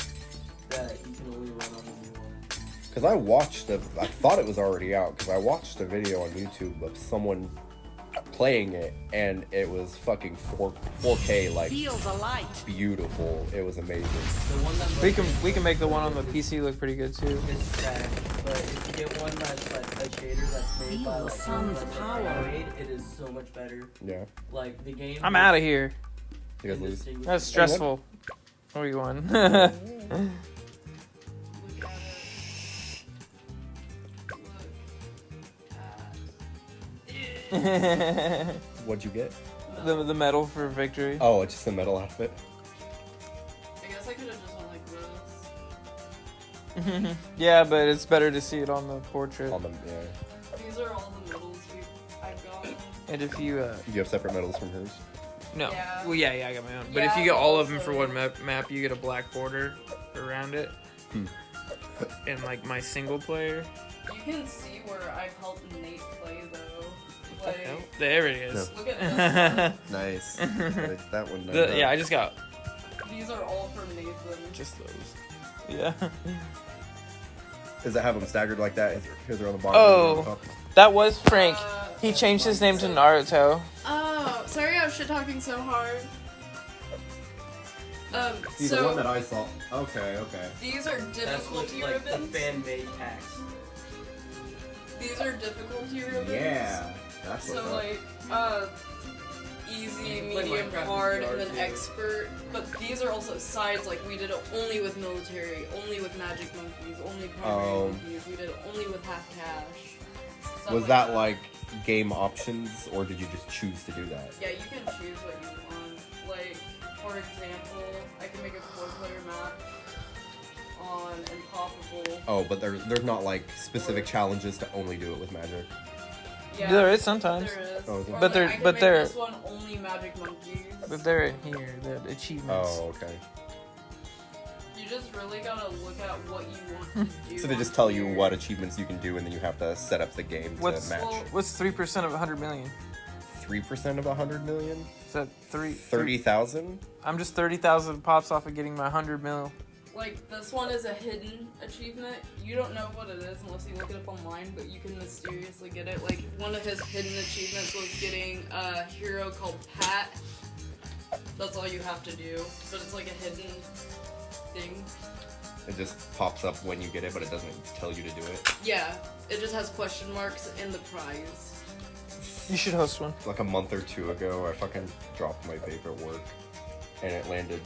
that you can only run on the new one. Because I thought it was already out, because I watched a video on YouTube of someone playing it, and it was fucking 4K, like, Feel the light. beautiful. It was amazing. The one that We can make the one on the PC look pretty good too. It's trash, but if you get one that's like a shader that's made by Feel like sun's that's power. made, it is so much better. Yeah. Like the game. I'm out of here. You guys lose? That's stressful. Where are you going? Look at it. Look at What'd you get? the medal for victory. Oh, it's just a metal outfit. I guess I could have just went like this. Yeah, but it's better to see it on the portrait. On them, yeah. These are all the medals I've gotten. And if you You have separate medals from hers? no, Yeah. well yeah, I got my own. But if Yeah, you get all of them also- for one map, you get a black border or around it. In like my single player. You can see where I've helped Nate play though. What the hell? Like, There it is. look at this one. Nice. That one. Yeah, I just got These are all from Nathan. just those. Yeah. Does it have them staggered like that? Here's they're on the bottom. Oh. and on the top? That was Frank. He changed his name to Naruto. Oh, sorry I was shit talking so hard. See, the one that I saw. Okay. these are That's difficulty like the ribbons. fan-made packs. These are difficulty ribbons. Yeah. That's what's So up. like, easy, You can play medium, Minecraft hard, VR and then too. expert. But these are also sides, like we did it only with military, only with magic monkeys, only primary monkeys. We did it only with half cash. stuff Was that like game options, or did you just choose to do that? Yeah, you can choose what you want. Like, for example, I can make a 4-player map on Impossible. Oh, but there's not like specific challenges to only do it with magic. Yeah, There is sometimes. There is. Oh, is there? Or, But like, they're- I can but make they're- this one only magic monkeys. But they're in here, the achievements. Oh, okay. You just really gotta look at what you want to do. So they just tell you what achievements you can do, and then you have to set up the game to What's- match. Well, What's 3% of 100 million? 3% of 100 million? Is that 30,000? I'm just 30,000 pops off of getting my 100 mil. like, this one is a hidden achievement. You don't know what it is unless you look it up online, but you can mysteriously get it. Like, one of his hidden achievements was getting a hero called Pat. That's all you have to do, but it's like a hidden thing. It just pops up when you get it, but it doesn't tell you to do it. Yeah, it just has question marks in the prize. You should host one. Like a month or two ago, I fucking dropped my vape at work, and it landed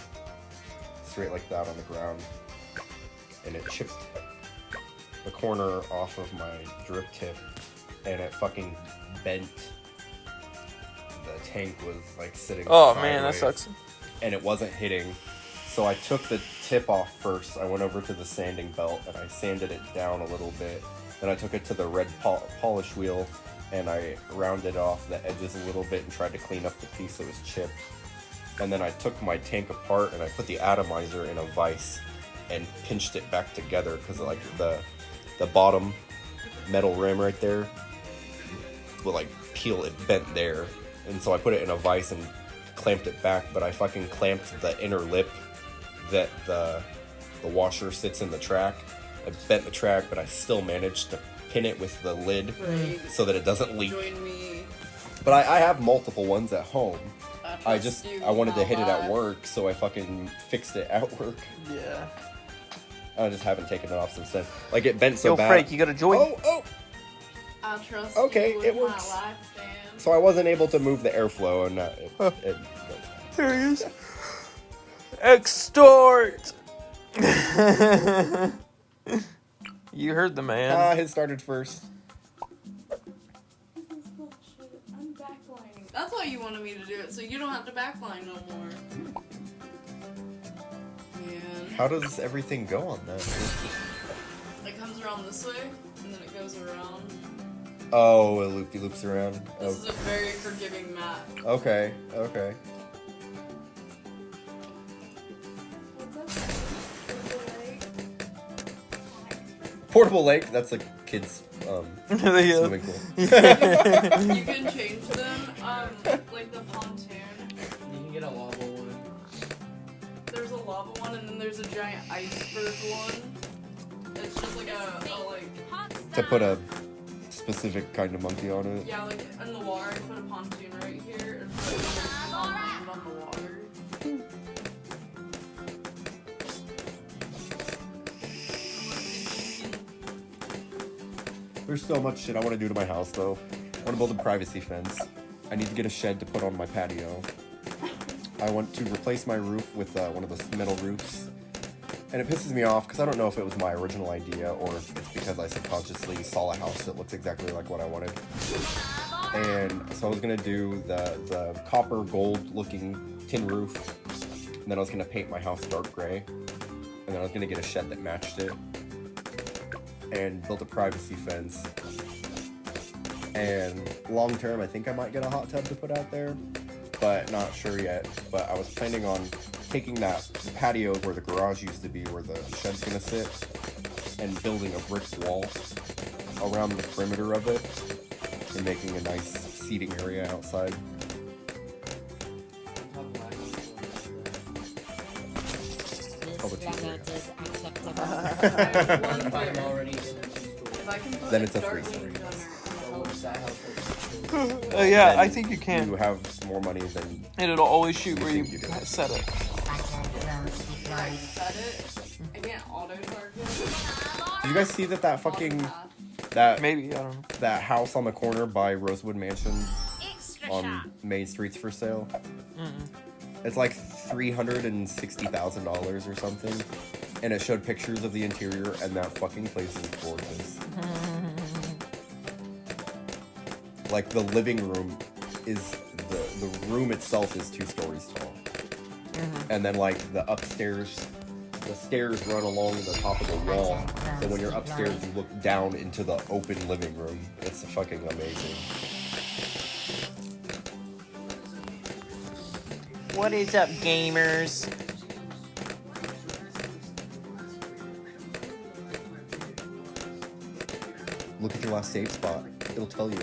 straight like that on the ground, and it chipped the corner off of my drip tip, and it fucking bent. The tank was like sitting Oh man, that sideways, sucks. and it wasn't hitting. So I took the tip off first. I went over to the sanding belt and I sanded it down a little bit. Then I took it to the red polish wheel and I rounded off the edges a little bit and tried to clean up the piece that was chipped. And then I took my tank apart and I put the atomizer in a vise and pinched it back together because like the bottom metal rim right there will like peel, it bent there. And so I put it in a vise and clamped it back, but I fucking clamped the inner lip that the washer sits in the track. I bent the track, but I still managed to pin it with the lid Right. so that it doesn't leak. Join me. But I have multiple ones at home. I trust just you I wanted to a hit it at lot. work, so I fucking fixed it at work. Yeah. I just haven't taken it off since then. Like it bent so Yo, bad. Frank, you gotta join. Oh! I trust Okay, you it with works. my life, Dan. So I wasn't able to move the airflow, and it There he is. Extort! You heard the man. his started first. This is bullshit. I'm backlining. That's why you wanted me to do it, so you don't have to backline no more. Man. How does everything go on that? It comes around this way, and then it goes around. Oh, it loops around. This is a very forgiving map. Okay. What's up? Portable lake. That's a kid's There you go. swimming pool. You can change them, like the pontoon. You can get a lava one. There's a lava one, and then there's a giant iceberg one. It's just like To put a specific kind of monkey on it. yeah, like in the water, I put a pontoon right here, and put it on the water. There's so much shit I want to do to my house, though. I want to build a privacy fence. I need to get a shed to put on my patio. I want to replace my roof with one of those metal roofs. And it pisses me off because I don't know if it was my original idea or if it's because I subconsciously saw a house that looks exactly like what I wanted. And so I was going to do the copper gold looking tin roof. And then I was going to paint my house dark gray. And then I was going to get a shed that matched it. And build a privacy fence. And long term, I think I might get a hot tub to put out there, but not sure yet. But I was planning on taking that patio where the garage used to be, where the shed's gonna sit, and building a brick wall around the perimeter of it, and making a nice seating area outside. Probably I have one If I'm fear. already in a two-story. If I can put Then it's a Darkwing three-story. Gunner in Oh, the house, that house has Yeah, Then I think you can. You have more money than And it'll always shoot You where you think you do. set it. if I set it, I can't auto target. Did you guys see that fucking Path. that Maybe, I don't know. that house on the corner by Rosewood Mansion Extra on shot. Main Street's for sale? It's like $360,000 or something, and it showed pictures of the interior, and that fucking place is gorgeous. Like the living room is the room itself is 2 stories tall, and then like the stairs run along the top of the wall. So when you're upstairs, you look down into the open living room. It's fucking amazing. What is up, gamers? Look at your last save spot. It'll tell you.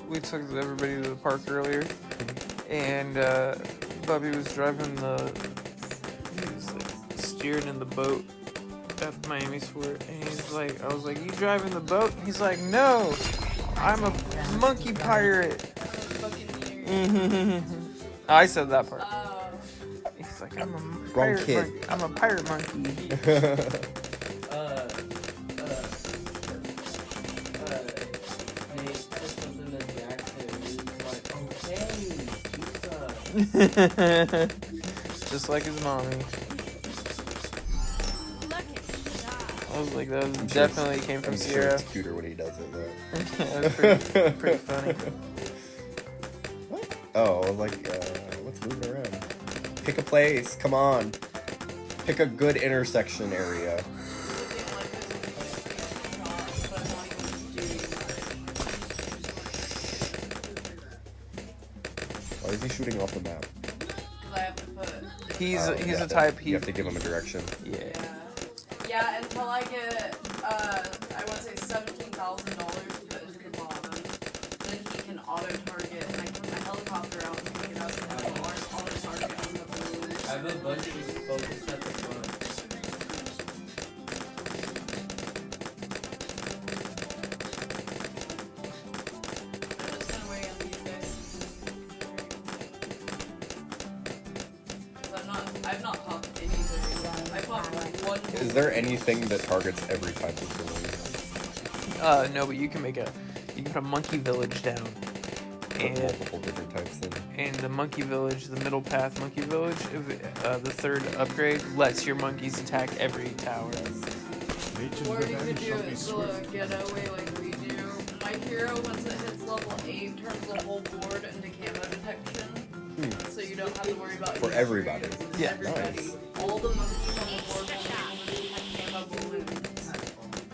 We took everybody to the park earlier, and Bubby was driving he was like steering in the boat at Miami's Fort, and he's like, I was like, you driving the boat? He's like, no, I'm a monkey pirate. I said that part. He's like, I'm a pirate kid. monkey. I'm a pirate monkey. Nate said something to Jackson. He was like, okay, pizza. Just like his mommy. Look at that. I was like, that was I'm sure definitely came from I'm sure Sierra. it's cuter when he does it, though. That was pretty funny. Oh, I was like, what's moving around? Pick a place, come on. Pick a good intersection area. Why is he shooting off the map? I have to put. He's You a have to- type. You have to give him a direction. Yeah. Yeah, until I get, I want to say $17,000 to put into the bottom. Then he can auto-target, and I can put my helicopter out and pick it up, and then I'll auto-target on the balloon. I have a bunch of focused at the front. I'm just gonna wait on these guys. 'Cause I've not popped anything. I popped one. Is there anything that targets every type of balloon? No, but you can put a monkey village down, Put and multiple different types in. the monkey village, the middle path monkey village, the third upgrade lets your monkeys attack every tower. Or you could do it the getaway like we do. My hero, once it hits level 8, turns the whole board into camo detection. So you don't have to worry about For it. everybody. Yeah. Everybody. Nice. All the monkeys on the board will have camo balloons.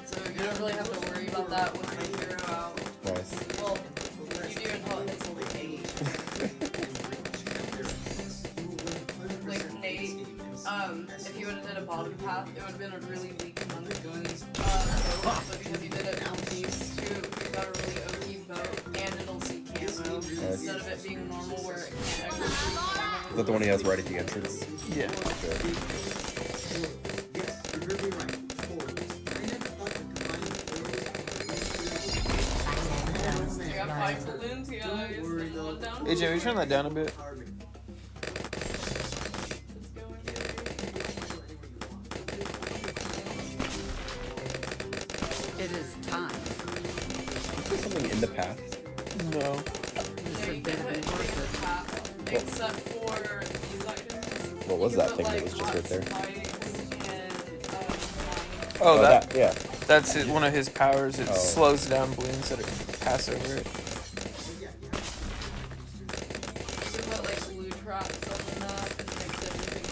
So you don't really have to worry about that with my hero out. Nice. Well, you do until it hits level 8. Like Nate, if you would have did a bottom path, it would have been a really weak monkey. But because you did it on these two, you got a really OP boat, and it'll see camo instead of it being normal where it can't ever see Is camo. that the one he has right at the entrance? Yeah. Okay. I got 5 balloons, guys. There's one down. AJ, will you turn that down a bit? Let's go and get it. It is time. Is there something in the path? No. Yeah, you can put anything in the path, except for these items. What was You that put, thing that like, was just right there? hot spikes and, Oh, that yeah. that's one of his powers. It Oh. slows down balloons that pass over it. you can put like blue traps on the map and makes everything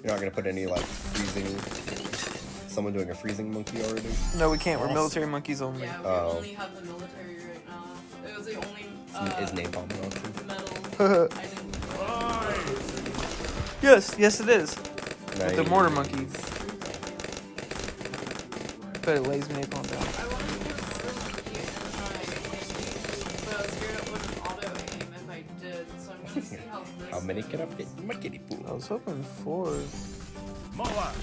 You're not gonna put any like freezing. Someone doing a freezing monkey already. No, we can't. We're military monkeys only. Yeah, we Oh. only have the military right now. It was the only Is napalm an option? metal I didn't. Yes, it is. Nice. The mortar monkey. But it lays napalm down. I wanted to put Slinky in my handy, but I was scared it wouldn't auto aim if I did, so I'm gonna see how this How many goes. can I fit in my kiddie pool? I was hoping 4. Moa,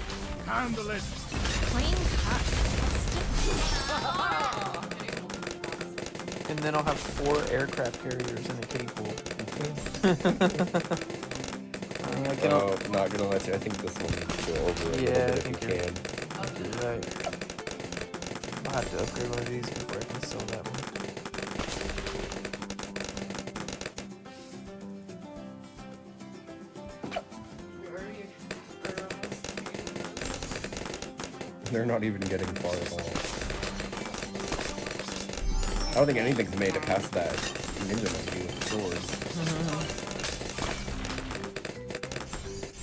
handle it. Clean cut. And then I'll have 4 aircraft carriers in a kiddie pool. I can Oh, not gonna let you. I think this one needs to go over a Yeah, little I bit think if you you're- can. You're right. I'll have to upgrade one of these before I can sell that one. We already are almost They're not even getting far at all. I don't think anything's made it past that ninja monkey with the swords.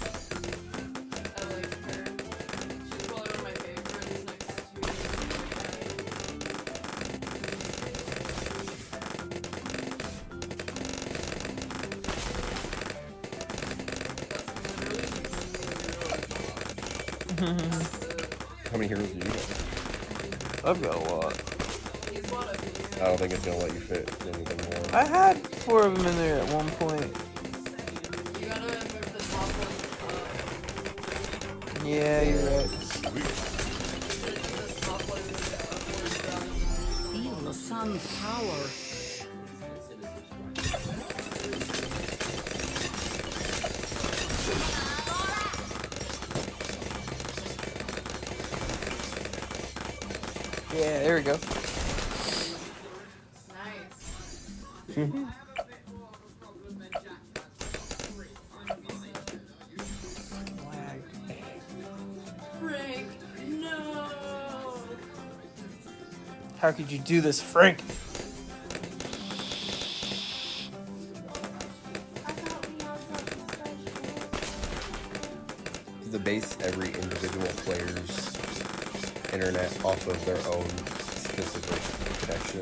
I like her. She's probably one of my favorites next How many heroes do you get? I've got a lot. He's one of you. I don't think it's gonna let you fit anything more. I had 4 of them in there at one point. You gotta move the top one up. Yeah, you're right. This top one is upwards rather than Feel the sun's power. Yeah, there we go. nice. Frank, no. How could you do this, Frank? To base every individual player's internet off of their own specific connection.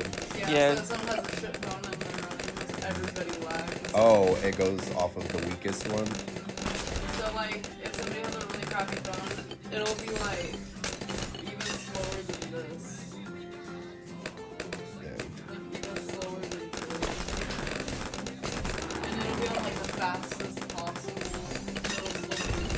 Yeah. So someone has a shit phone and they're running, everybody lags. Oh, it goes off of the weakest one. So like, if somebody has a really crappy phone, it'll be like even slower than this. Yeah. Like even slower than this. And it'll be on like the fastest possible. It'll slowly.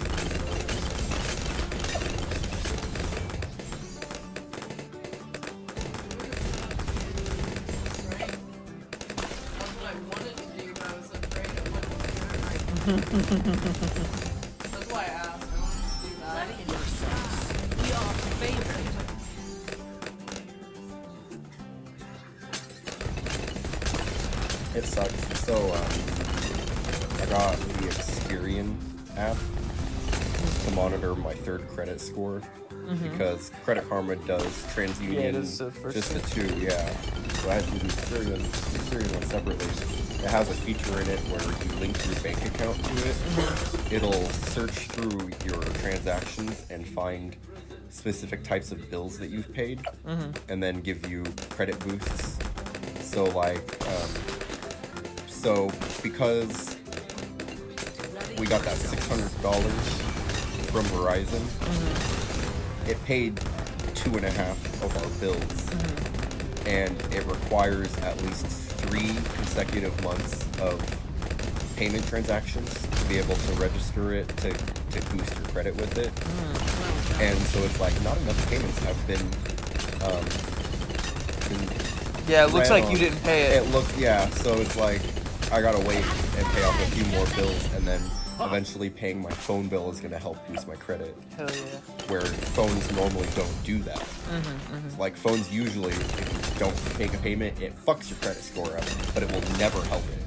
Right? That's what I wanted to do, but I was afraid it wouldn't be right. That's why I asked. I wanted to do that. Ready yourselves. We are favorite. It sucks. So, I got the Experian app to monitor my 3rd credit score because Credit Karma does TransUnion, Yeah, it is the first just the 2, yeah. So I had to do the Experian one separately. It has a feature in it where you link your bank account to it. It'll search through your transactions and find specific types of bills that you've paid, and then give you credit boosts. So like, so because we got that $600 from Verizon, it paid 2.5 of our bills, and it requires at least 3 consecutive months of payment transactions to be able to register it to boost your credit with it. And so it's like not enough payments have been Yeah, it looks ran like you on. didn't pay it. It looked, yeah, so it's like I gotta wait and pay off a few more bills, and then eventually paying my phone bill is gonna help boost my credit, Hell yeah. where phones normally don't do that. Like phones usually, if you don't make a payment, it fucks your credit score up, but it will never help it.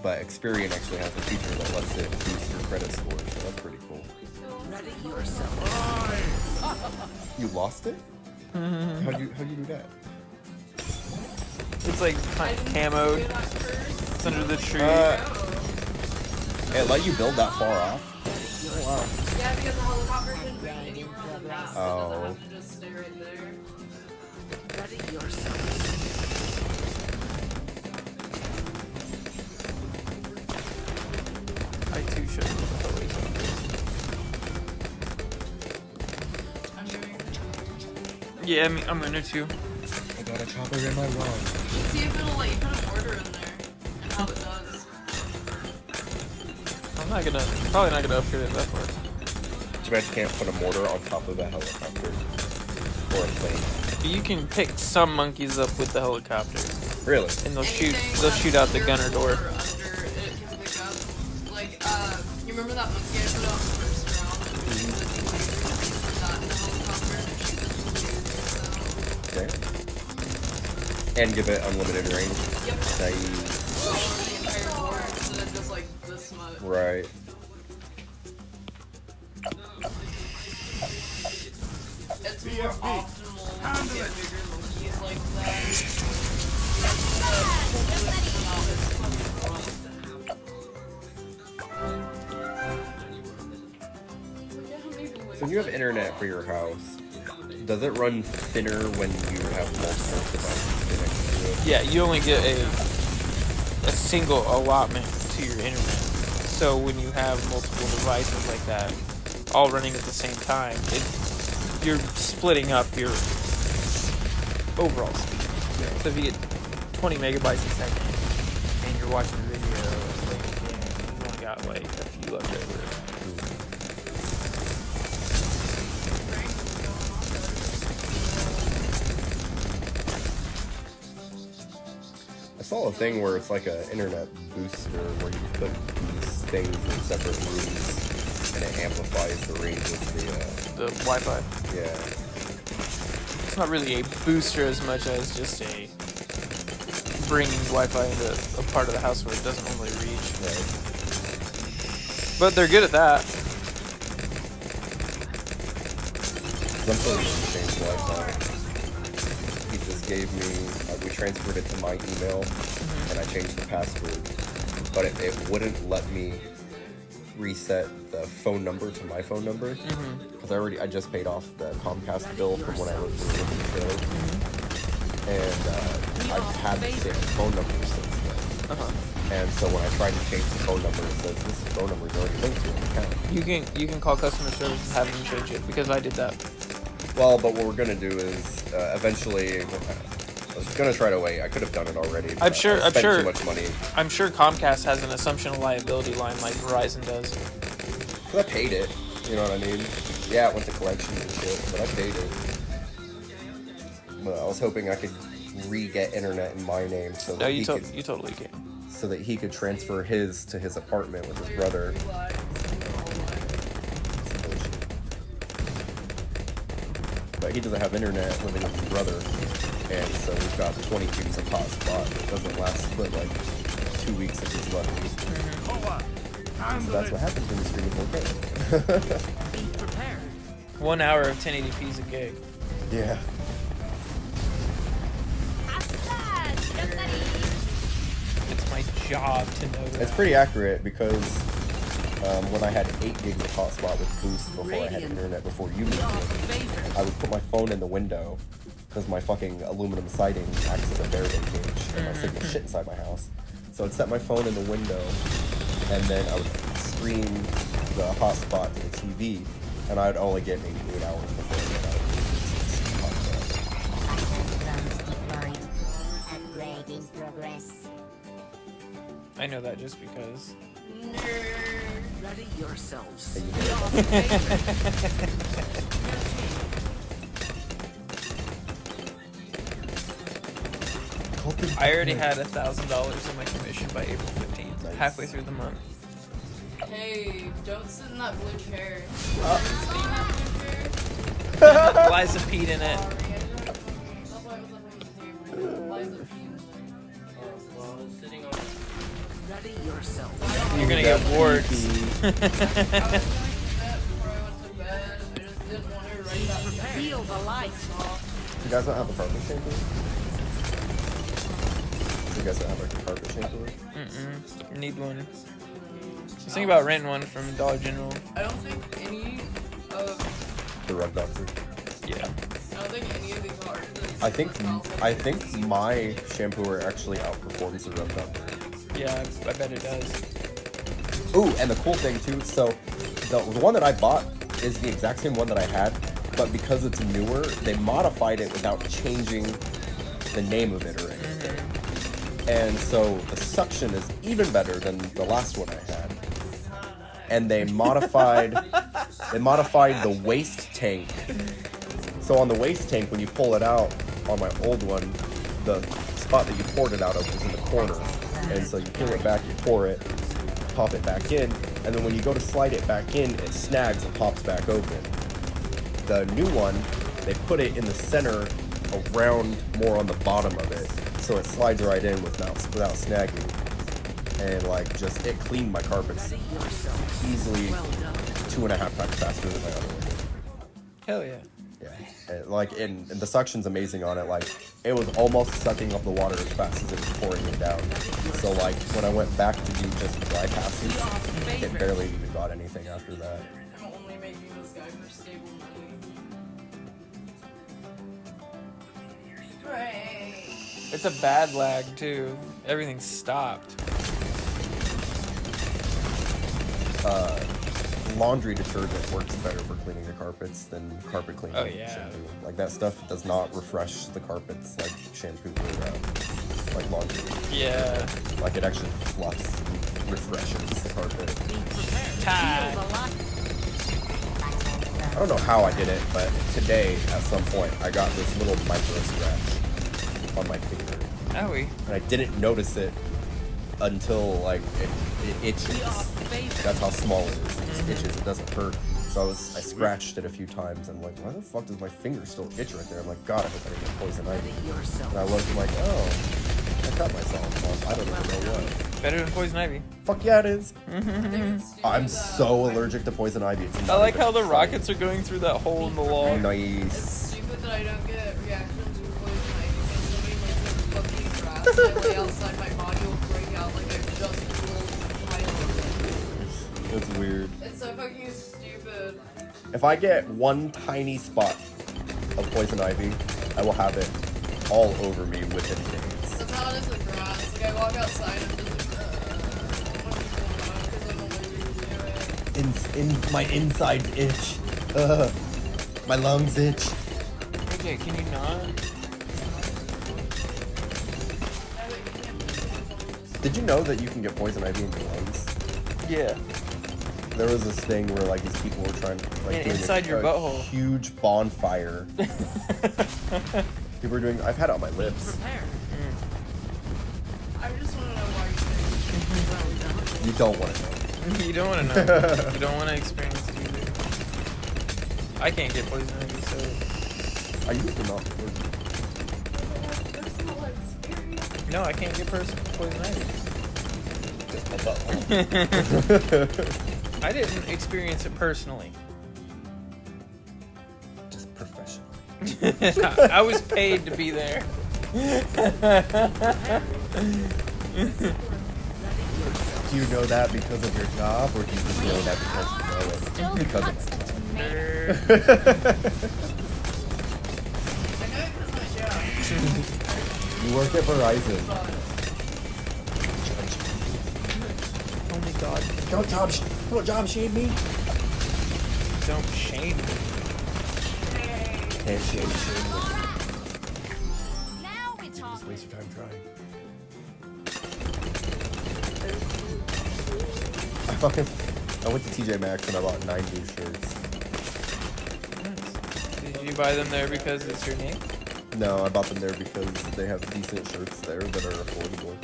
But Experian actually has a feature that lets it boost your credit score, so that's pretty cool. Ready yourself. You lost it? How'd you do that? It's like I didn't camo. see it at first. It's under the tree. It let you build that far off? Yeah, because the helicopter can be anywhere on the map, so it doesn't have to just stay right there. Ready yourself. I too should have the helicopter. I'm doing it. Yeah, I'm gonna too. I got a chopper in my wall. Let's see if it'll let you put a mortar in there, and how it does. Probably not gonna upgrade it that far. Too bad you can't put a mortar on top of a helicopter. Or a plane. You can pick some monkeys up with the helicopter, Really? and they'll Anything shoot out the under gunner door. or under, it can pick up. Like, you remember that monkey I put out in the first round? That in the helicopter and shoot this monkey, Okay. And give it unlimited range. Yep. Nice. So, the entire board instead of just like this much. Right. It's more optimal when you get bigger monkeys like that. So when you have internet for your house, does it run thinner when you have multiple devices connected to it? Yeah, you only get a single allotment to your internet. So when you have multiple devices like that, all running at the same time, you're splitting up your overall speed. So if you get 20 megabytes a second and you're watching a video and playing a game, you've only got like a few left over. I saw a thing where it's like an internet booster where you put these things in separate rooms and it amplifies the range of The Wi-Fi. yeah. It's not really a booster as much as just a bringing Wi-Fi into a part of the house where it doesn't normally reach. Right. But they're good at that. 'Cause I'm still using the same Wi-Fi. He just gave me, we transferred it to my email and I changed the password, but it wouldn't let me reset the phone number to my phone number because I just paid off the Comcast bill from when I was with the show, and I've had the same phone number since then. And so when I tried to change the phone number, it says this phone number is already linked to an account. You can call customer service and have them change it because I did that. Well, but what we're gonna do is eventually. I was gonna try to wait. I could have done it already. But I'm sure- I spent too much money. I'm sure Comcast has an assumption of liability line like Verizon does. 'Cause I paid it. You know what I mean? Yeah, it went to collections and shit, but I paid it. But I was hoping I could re-get internet in my name so No, that you he could, you totally can. so that he could transfer his to his apartment with his brother. But he doesn't have internet living with his brother, and so we've got 20 gigs of hotspot. It doesn't last but like 2 weeks if he's lucky. Moa, So handle that's it. what happens when you stream in 4K. Be prepared. 1 hour of 1080p is a gig. Yeah. It's my job to know that. It's pretty accurate because when I had 8 gigs of hotspot with Boost before I had internet before you moved Your in, favor. I would put my phone in the window because my fucking aluminum siding acts as a Faraday cage and my signal shit inside my house. So I'd set my phone in the window and then I would stream the hotspot to the TV and I'd only get maybe 8 hours before I get out of Upgrading progress. I know that just because. Ready yourselves. And you Your get I already had $1,000 in my commission by April 15th, Nice. halfway through the month. Hey, don't sit in that blue chair. Sitting in that blue chair? Liza peed in it. Sorry, that's why I was up on the table. Why is it being Well, it's sitting on. Ready yourself. You're gonna get warts. I was going to bed before I went to bed. I just didn't want to write that Feel the light. You guys don't have a carpet shampoo? You guys don't have like a carpet shampoo? Need one. Just think about renting one from Dollar General. I don't think any of The Rub Doctor. Yeah. I don't think any of these are. I think my shampooer actually outperforms the Rub Doctor. Yeah, I bet it does. Ooh, and the cool thing too, so the one that I bought is the exact same one that I had, but because it's newer, they modified it without changing the name of it or anything. And so the suction is even better than the last one I had. And they modified the waste tank. So on the waste tank, when you pull it out on my old one, the spot that you poured it out of was in the corner. And so you pull it back, you pour it, pop it back in, and then when you go to slide it back in, it snags and pops back open. The new one, they put it in the center, around more on the bottom of it, so it slides right in without snagging. And like, just it cleaned my carpets easily 2.5 times faster than my other one. Hell yeah. Yeah, and the suction's amazing on it. Like, it was almost sucking up the water as fast as it was pouring it down. So like, when I went back to do just dry passes, it barely even got anything after that. I'm only making this guy for stable money. Great. It's a bad lag too. Everything stopped. Laundry detergent works better for cleaning the carpets than carpet cleaning Oh, yeah. shampoo. Like, that stuff does not refresh the carpets like shampoo or like laundry. Yeah. Like, it actually fluffs and refreshes the carpet. Tide. I don't know how I did it, but today at some point I got this little micro scratch on my finger, Owie. and I didn't notice it until like it itches. That's how small it is. It itches. It doesn't hurt. So I scratched it a few times, and I'm like, why the fuck does my finger still itch right there? I'm like, God, I hope I didn't get poison ivy. And I looked, I'm like, oh, I cut myself. Well, I don't even know what. Better than poison ivy. Fuck yeah, it is. Mm-hmm. I'm so allergic to poison ivy. It's I not like even how the funny. rockets are going through that hole in the log. It's Nice. stupid that I don't get reactions with poison ivy because somebody lives in the fucking grass and I lay outside, my body will break out like I just rolled a pile. It's weird. It's so fucking stupid. If I get one tiny spot of poison ivy, I will have it all over me within days. That's how it is with grass. Like I walk outside and I'm just like, what is going on? Because I'm allergic to it. My insides itch. My lungs itch. Okay, can you not? Did you know that you can get poison ivy in your lungs? Yeah. There was this thing where like these people were trying to like And doing inside your butthole. huge bonfire. People were doing. I've had it on my lips. Prepare. I just want to know why you You don't want to know. You don't want to know. You don't want to experience it either. I can't get poison ivy, so I used to not. no, I can't get poison ivy. Just my butthole. I didn't experience it personally. Just professionally. I was paid to be there. Do you know that because of your job, or do you just know that because you know it? Because of it. Nerd. I know it because my job. You work at Verizon. Oh my god. Don't job shame me. Don't shame me. Can't shame me. Now we talk. Just waste your time trying. I went to TJ Maxx and I bought 9 new shirts. Did you buy them there because it's your name? No, I bought them there because they have decent shirts there that are affordable.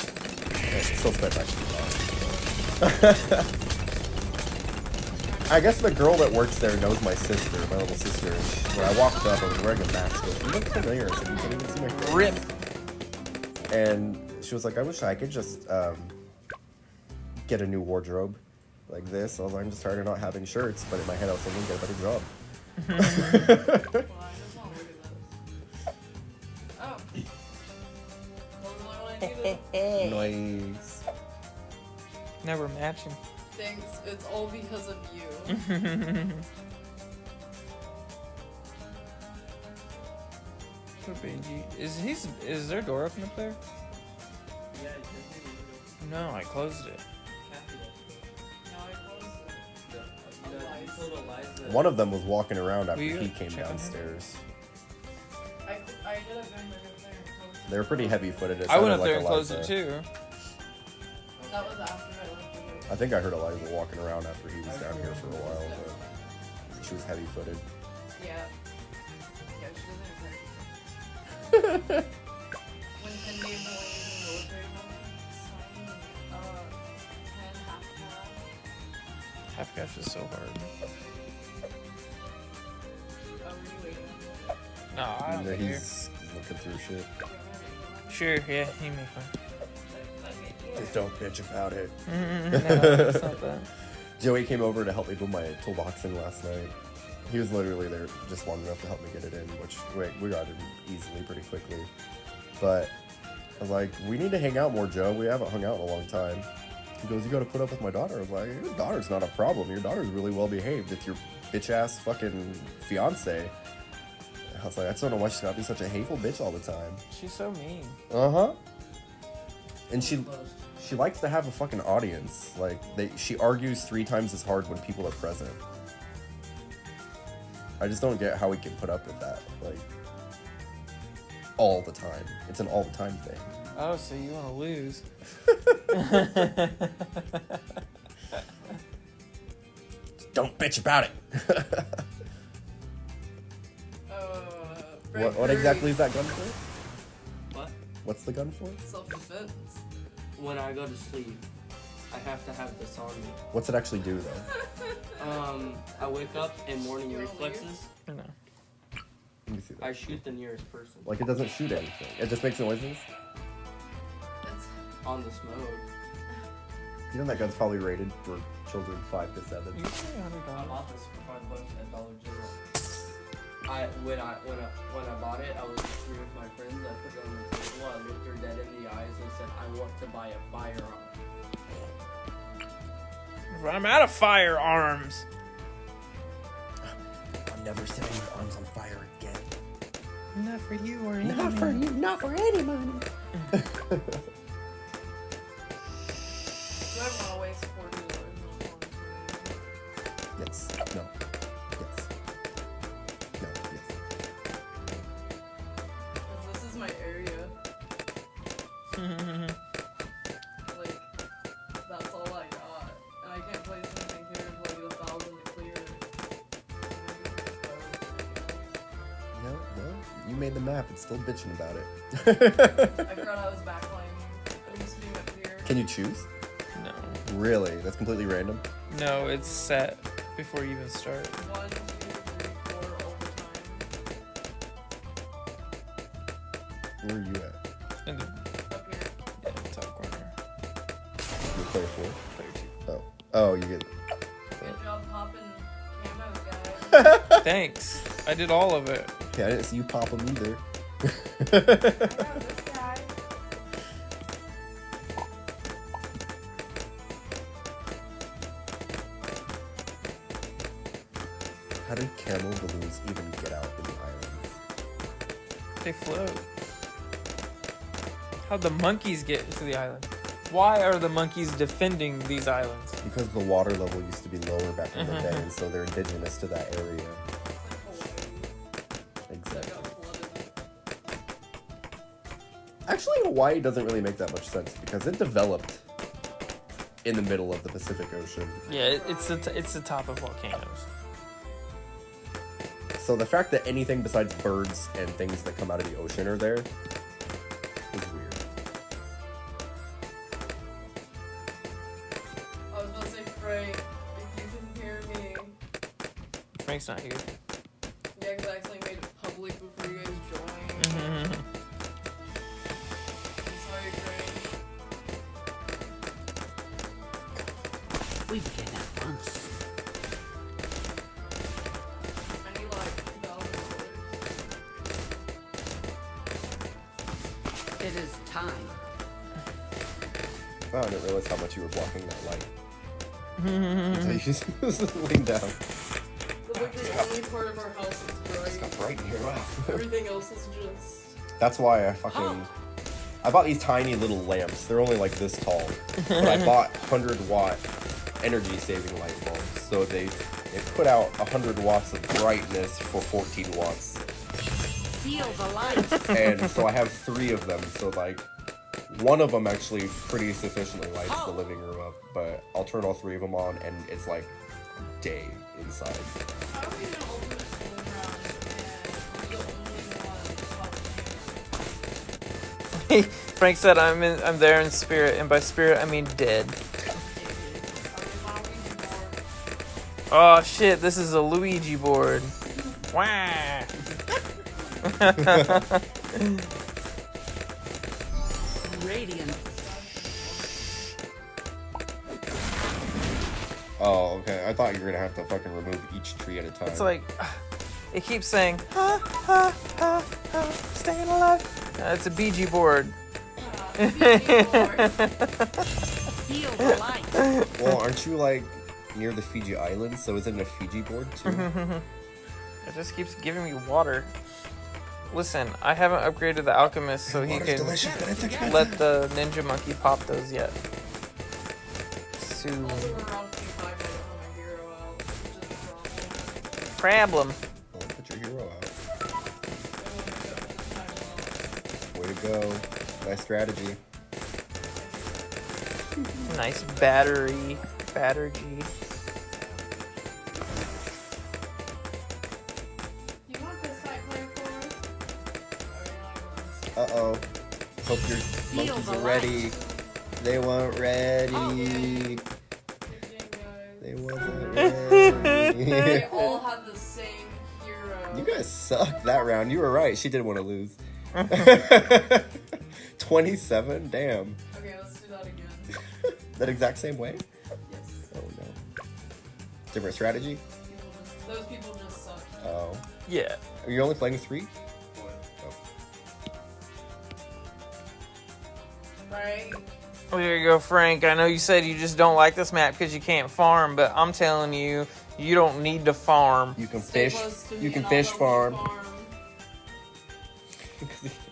I still spent my $2. I guess the girl that works there knows my sister, my little sister. When I walked up, I was wearing a mask. She goes, "You look familiar." I said, "You didn't even see my face." Rip. And she was like, "I wish I could just get a new wardrobe like this." I was like, "I'm just tired of not having shirts," but in my head I was thinking, "Get a better job." Well, I just want to look at this. Oh. Well, what do I do? Nice. Now we're matching. Thanks. It's all because of you. Poor Benji. Is there a door open up there? Yeah, it did. No, I closed it. Now I closed it. You told Eliza. One of them was walking around after Will you he came check on him? downstairs. I did a good look up there and closed it. They were pretty heavy-footed. It I went sounded up there like and closed it Eliza. too. That was after I left the room. I think I heard Eliza walking around after he was down here for a while, but she was heavy-footed. Yeah. Yeah, she doesn't exactly. When 10 days away in the military signing, 10 half Half cash is so hard. were you waiting? No, I don't Yeah, think you're- he's looking through shit. Sure, yeah, he may fun. Just don't bitch about it. No, it's not that. Joey came over to help me do my toolboxing last night. He was literally there just long enough to help me get it in, which we got it easily pretty quickly. But I was like, we need to hang out more, Joe. We haven't hung out in a long time. He goes, you gotta put up with my daughter. I was like, your daughter's not a problem. Your daughter's really well behaved. It's your bitch ass fucking fiance. I was like, I just don't know why she's gotta be such a hateful bitch all the time. She's so mean. Uh-huh. And she likes to have a fucking audience. Like, she argues 3 times as hard when people are present. I just don't get how we can put up with that, like, all the time. It's an all the time thing. Oh, so you want to lose? Just don't bitch about it. What exactly is that gun for? What? What's the gun for? Self-defense. When I go to sleep, I have to have this on me. What's it actually do though? I wake up and morning You wanna reflexes. No. Let me see that. I shoot the nearest person Like, it doesn't shoot anything. It just makes noises. It's on this mode. You know that gun's probably rated for children 5 to 7. You pay I $100. bought this for $5 at Dollar General. When I bought it, I was free with my friends. I put it on the table. I looked her dead in the eyes and said, "I want to buy a firearm." I'm out of firearms. I'm never setting your arms on fire again. Not for you or you, not for any money. you don't want to waste $40 on porn. Yes. No. Yes. No. Yes. This is my area. Like, that's all I got. And I can't place anything here for like 1,000 to clear. No, well, you made the map and still bitching about it. I forgot I was backlining. I'm just being up here. Can you choose? No. Really? That's completely random? No, it's set before you even start. 1, 2, 3, 4 all the time. Where are you at? In the Up here. top corner. You player 4? Player Oh. Oh, you get... Good job popping camos, guys. Thanks. I did all of it. Yeah, I didn't see you pop them either. This guy. How did camel balloons even get out in the islands? They float. How'd the monkeys get to the island? Why are the monkeys defending these islands? Because the water level used to be lower back in the day, and so they're indigenous to that area. That Exactly. got flooded. Actually, Hawaii doesn't really make that much sense because it developed in the middle of the Pacific Ocean. Yeah, it's the top of volcanoes. So the fact that anything besides birds and things that come out of the ocean are there is weird. I was about to say, Frank, if you can hear me. Frank's not here. Yeah, because I actually made it public before you guys joined. I'm sorry, Frank. We begin at once. I need like $2,000. It is time. Oh, I didn't realize how much you were blocking that light. So you just lean down. But like the only part of our house is bright. Right here, wow. Everything else is just. That's why I bought these tiny little lamps. They're only like this tall. But I bought 100-watt energy saving light bulbs. So they put out 100 watts of brightness for 14 watts. Feel the light. And so I have 3 of them. So like one of them actually pretty sufficiently lights the living room up. But I'll turn all 3 of them on and it's like day inside. How are we gonna open this playground and you're the only one Frank said I'm there in spirit, and by spirit I mean dead. Oh shit, this is a Luigi board. Wah! Radiant. Oh, okay. I thought you were gonna have to fucking remove each tree at a time. It's like, it keeps saying, ha, ha, ha, ha, staying alive. It's a BG board. Feel the light. Well, aren't you like near the Fiji Islands? So isn't it a Fiji board too? It just keeps giving me water. Listen, I haven't upgraded the alchemist so he can let the ninja monkey pop those yet. Soon. Also, we're around 25, I don't have my hero out, which is a problem. Problem. Well, put your hero out. I won't go Way time to go. Nice strategy. Nice battery. Battery. You want this fight player for? Uh-oh. Hope your monkeys the are light. ready. They weren't ready. Guys. They wasn't ready. They all had the same hero. You guys sucked that round. You were right. She did want to lose. 27? Damn. Okay, let's do that again. That exact same way? Yes. Oh no. Different strategy? Those people just suck. Oh. Yeah. Are you only playing 3? Right? Well, there you go, Frank. I know you said you just don't like this map because you can't farm, but I'm telling you, you don't need to farm. You can Stay fish. close to me You can and I'll fish help you farm.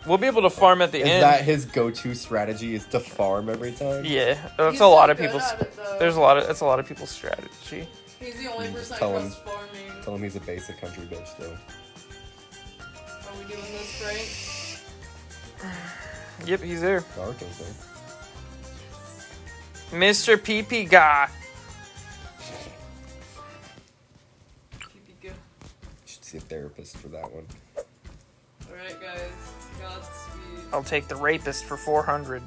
We'll be able to farm at the Is end. that his go-to strategy? Is to farm every time? Yeah, that's He's a lot so of good people's. at it, though. That's a lot of people's strategy. He's the only You just person I tell him. trust farming. Tell him he's a basic country bitch, though. Are we doing this right? Yep, he's there. Naruto's there. Mr. PP guy. Keep it good. You should see a therapist for that one. Alright, guys. Godspeed. I'll take the rapist for 400.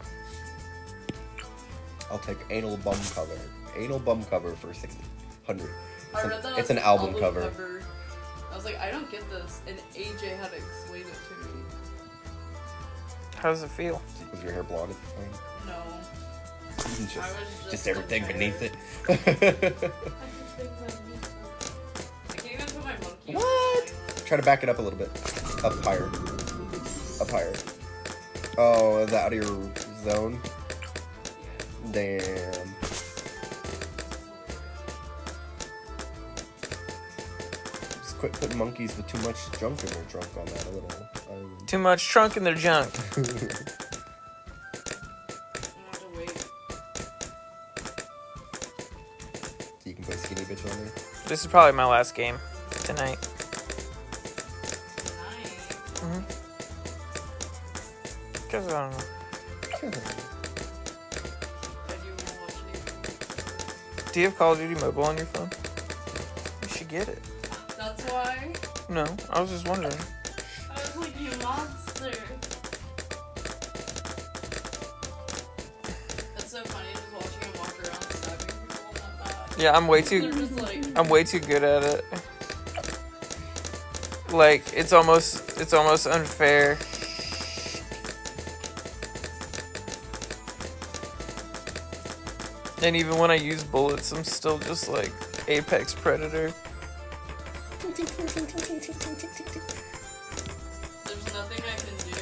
I'll take anal bum cover. Anal bum cover for 600. I read that It's as an album cover. I was like, I don't get this, and AJ had to explain it to me. How does it feel? Was your hair blonde at the time? No. Just, I was just everything a beneath hair. it. I can't even put my monkey What? on. Try to back it up a little bit. Up higher. Up higher. Oh, is that out of your zone? Damn. Just quit putting monkeys with too much junk in their trunk on that a little. Too much trunk in their junk. I'm gonna have to wait. So you can play skinny bitch on there. This is probably my last game tonight. Nice. Because I don't know. I do watch it. Do you have Call of Duty Mobile on your phone? You should get it. That's why. No, I was just wondering. I was like, you monster. It's so funny just watching him walk around stabbing people on that map. Yeah, I'm way They're too just like, good at it. Like it's almost unfair. And even when I use bullets, I'm still just like Apex Predator. there's nothing I can do.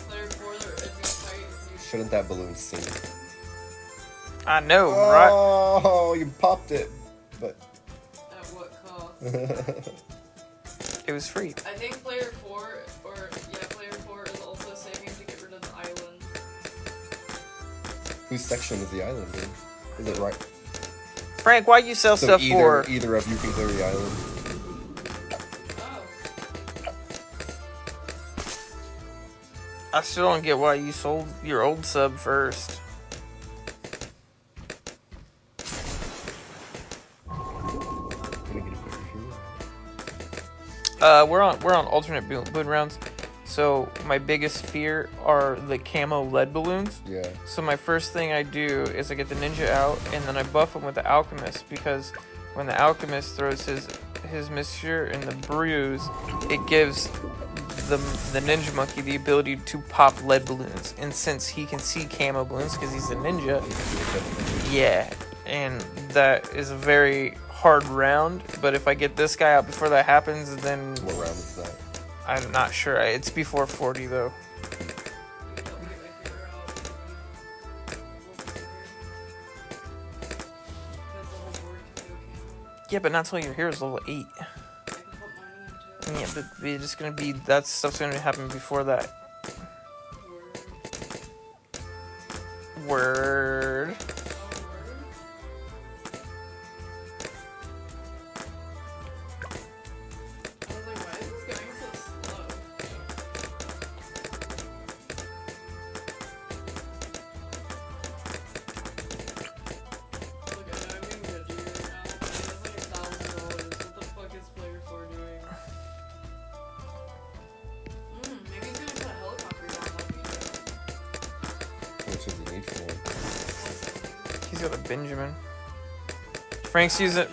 Player 4, there is a fight. Shouldn't that balloon sink? I know, right? Oh, you popped it. But At what cost? It was free. I think player 4, player 4 is also saving to get rid of the island. whose section is the island in? Is it right? Frank, why you sell So stuff for? either of you can clear the island. Oh. I still don't get why you sold your old sub first. Gonna get a picture We're on alternate balloon rounds. So my biggest fear are the camo lead balloons. here. Yeah. So my first thing I do is I get the ninja out and then I buff him with the alchemist, because when the alchemist throws his mixture in the bruise, it gives the ninja monkey the ability to pop lead balloons. And since he can see camo balloons because he's a ninja, yeah, and that is a very hard round. But if I get this guy out before that happens, then What round is that? I'm not sure. It's before 40 though. Yeah, but not until your hero's level 8. Yeah, but it's just gonna be, that stuff's gonna happen before that. Word. Which is the need for one? He's got a Benjamin. Frank's using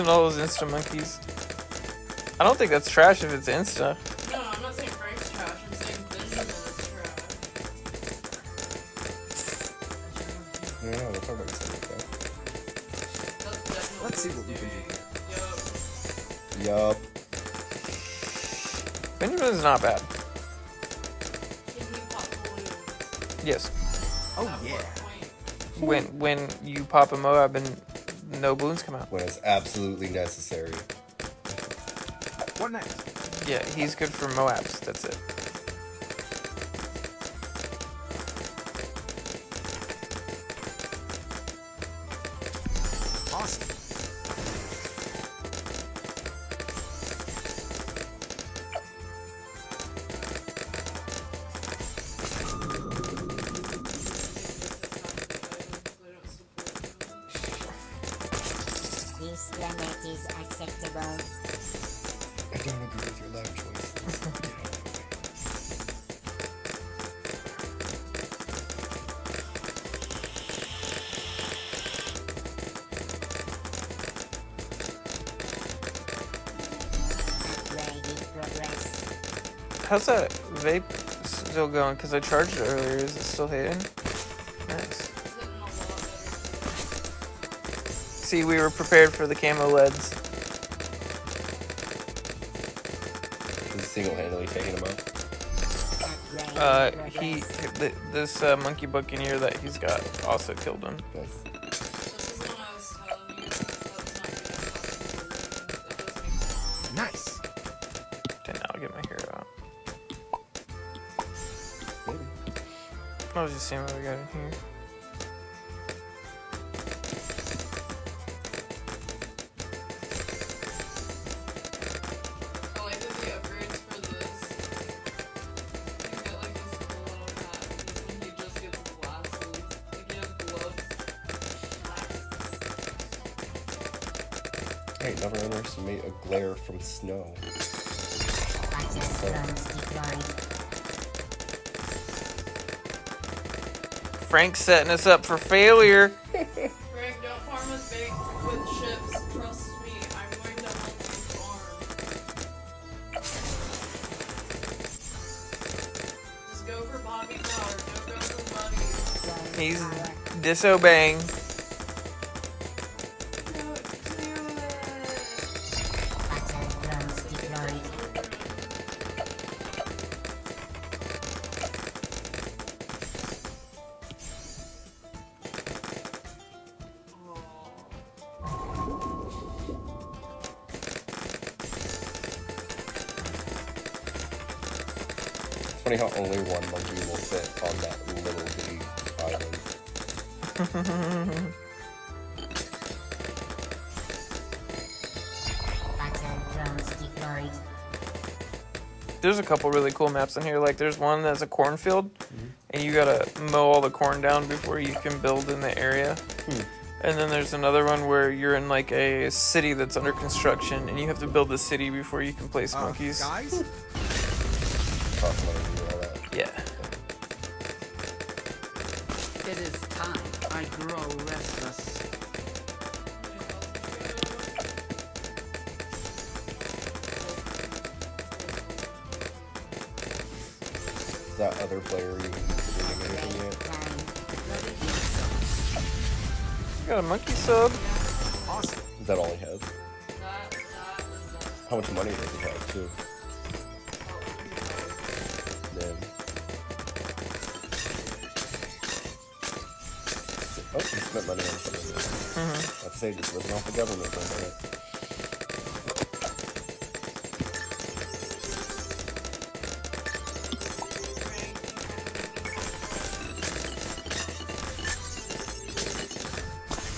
all those insta monkeys. I don't think that's trash if it's insta. No, I'm not saying Frank's trash. I'm saying Benjamin is trash. Yeah, we'll talk about something like that. That's definitely Let's see what we can do. Yup. Yup. Benjamin's not bad. Can he pop balloons? Yes. Oh At yeah. what point? When you pop a Moab and no balloons come out. When it's absolutely necessary. What next? Yeah, he's good for Moabs. That's it. Awesome. This limit is acceptable. I don't agree with your life choices. Upgrade in progress. How's that vape still going? Because I charged it earlier. Is it still hitting? Nice. It's hitting a lot better. See, we were prepared for the camo leads. He's single-handedly taking him out. Upgrade in progress. This monkey buccaneer that he's got also killed him. Nice. This is what I was telling you. That's not good. Nice. Okay, now I'll get my hero out. Maybe. I was just seeing what we got in here. I like that the upgrades for this. You get like this cool little hat. This one he just gets glasses. Like he has gloves. Hey, never underestimate a glare from snow. Battle drones deployed. Frank's setting us up for failure. Frank, don't farm us big with ships. Trust me, I'm going to help you farm. Just go for Bobby Power. Don't go for Buddy. Drone He's power. disobeying. Don't do it. Battle drones deployed. funny how only one monkey will fit on that little bitty island. Battle drones deployed. There's a couple really cool maps in here. Like there's one that's a cornfield, and you gotta mow all the corn down before you can build in the area. And then there's another one where you're in like a city that's under construction, and you have to build the city before you can place monkeys. Guys? Cost money to do all that. Yeah. It is time I grow restless. Is that other player even doing anything yet? Ready yourself. Got a monkey sub. Awesome. Is that all he has? That was How much money does he have too? Then. Oh, he spent money on something. Let's say just living off the government for a minute.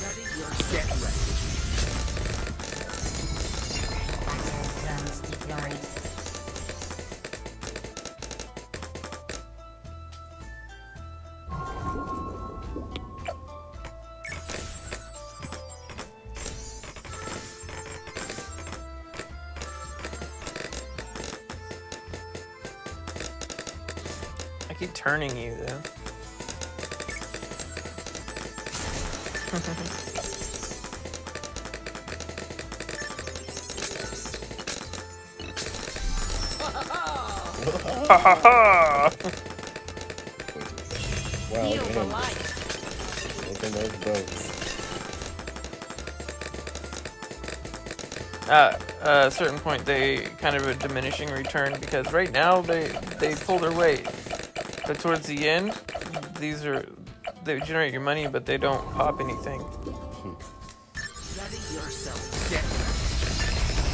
Ready yourself. Get ready. Battle drones deployed. I keep turning you though. Ha ha ha! Wow, Feel look the at him. light. Look at those boats. At a certain point, they kind of a diminishing return because right now they pull their weight, but towards the end, they generate your money, but they don't pop anything. Ready yourself. Get ready.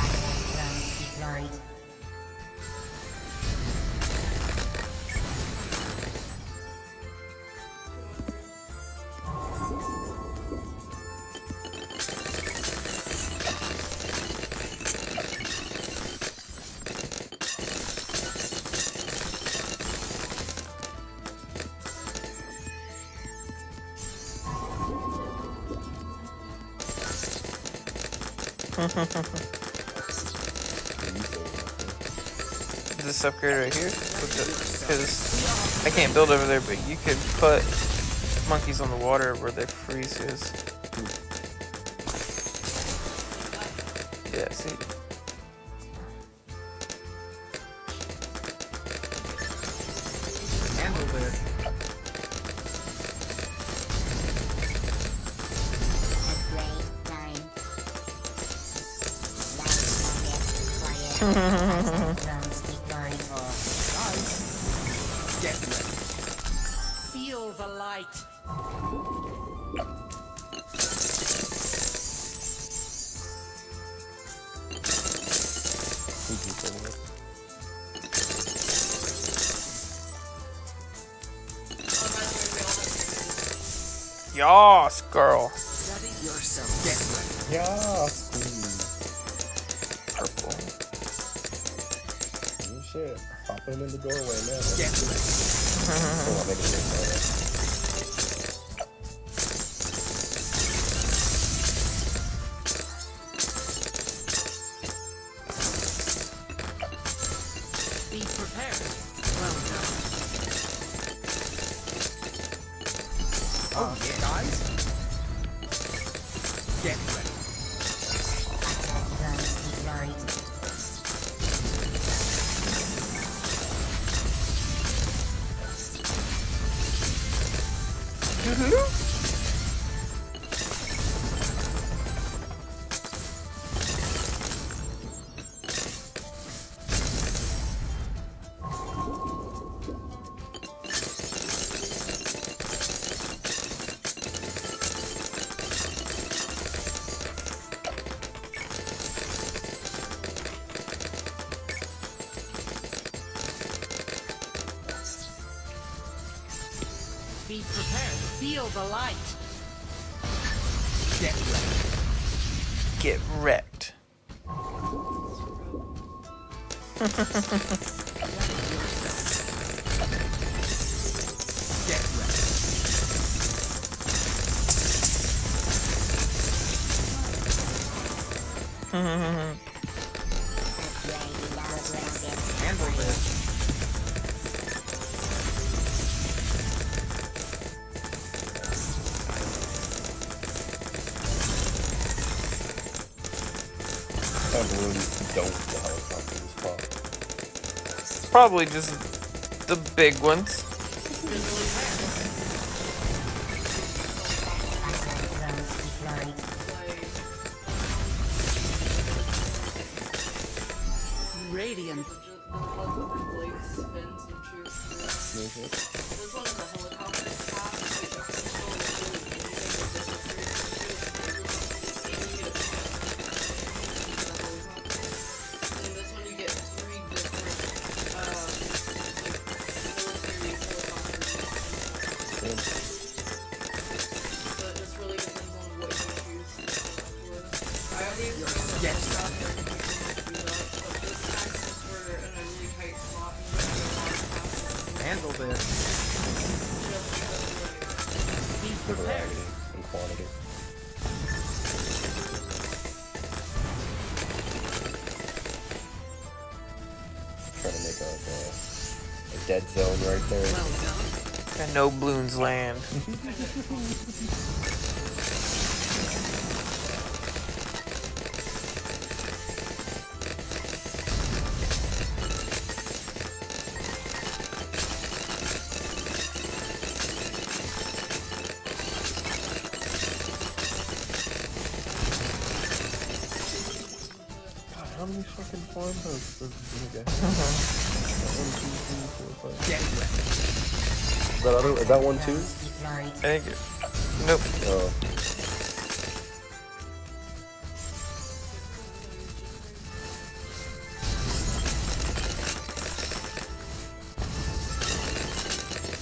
Battle drones deployed. This upgrade right here, because I can't build over there, but you could put monkeys on the water where they freezes. Yeah, see. Handle this. Upgrade time. Large target acquired. Battle drones deployed. Guys. Get ready. Feel the light. Yas, girl. Ready yourself. Get ready. Yeah. Purple. Oh shit. Pop him in the doorway now. Get ready. Oh, I'll make it look better. Be prepared. Well done. Oh, yeah. Guys. Get ready. Battle drones deployed. Feel the light. Get ready. Get wrecked. Get ready. Handle this. Balloons don't the helicopters pop. Probably just the big ones. Radiant. This one's a helicopter path. And this one you get 3 different military helicopters. So it just really depends on what you choose to for. I always Yes. but this time since we're in a really tight spot and we're a lot of passes, Handle this. just because Be prepared. Variety and quantity. Trying to make a dead zone right there. Well done. And no balloons land. God, how many fucking farmhouse does this guy? Get ready. Is that one too? I think nope. Oh.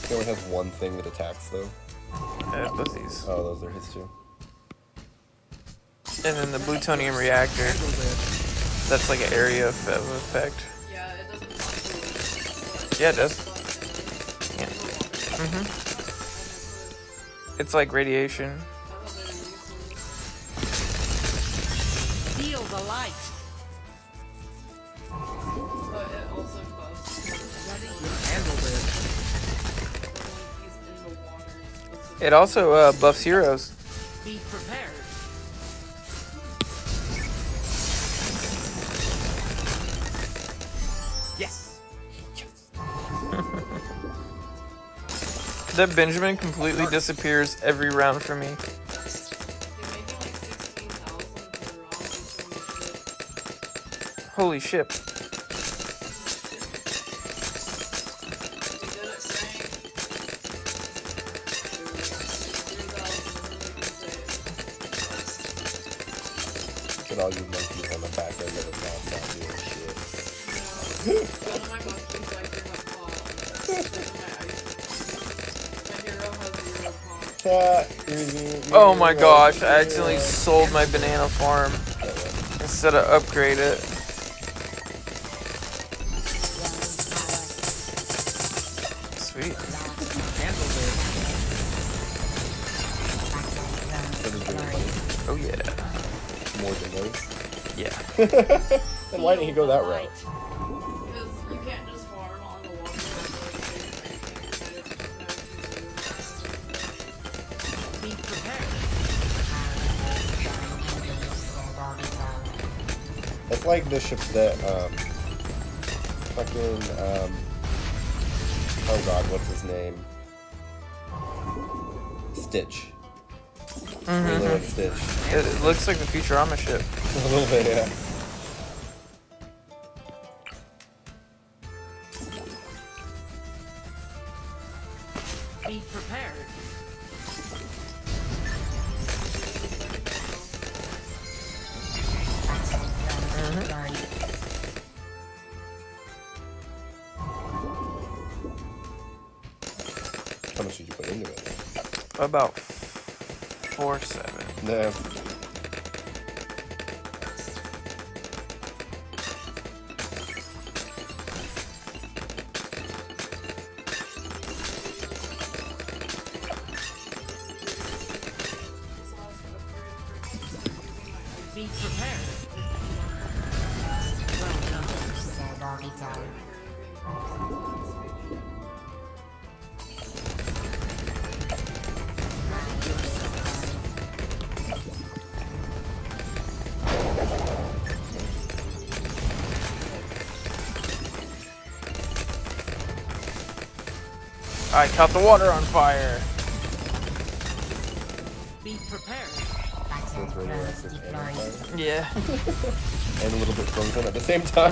He only has one thing that attacks though. Pussies. Oh, those are his too. And then the plutonium reactor. That's like an area of effect. yeah, it doesn't pop Yeah, it does. Yeah. It's like radiation. Feel the light. But it also buffs. Handle this. When he's in the water, it's It also buffs heroes. Be prepared. Yes. That Benjamin completely disappears every round for me. They make it like 16,000 per round before you ship. Holy shit. They did it right. Look at all you monkeys on the back end of the map not doing shit. One of my monkeys like to have pop. My hero has 0 pop. Oh my gosh, I accidentally sold my banana farm instead of upgrade it. Sweet. Handle this. Oh yeah. More than those. Yeah. Then why didn't he go that route? Because you can't just farm on the water. Be prepared. It's like the ship that fucking oh god, what's his name? Stitch. Really like Stitch. It looks like the Futurama ship. A little bit, yeah. Be prepared. How much did you put into it? About 4-7. No. Be prepared. Well done. Servo vital. I caught the water on fire. Be prepared. Battle Sounds really drones aggressive and deployed. fire. Yeah. And a little bit frozen at the same time.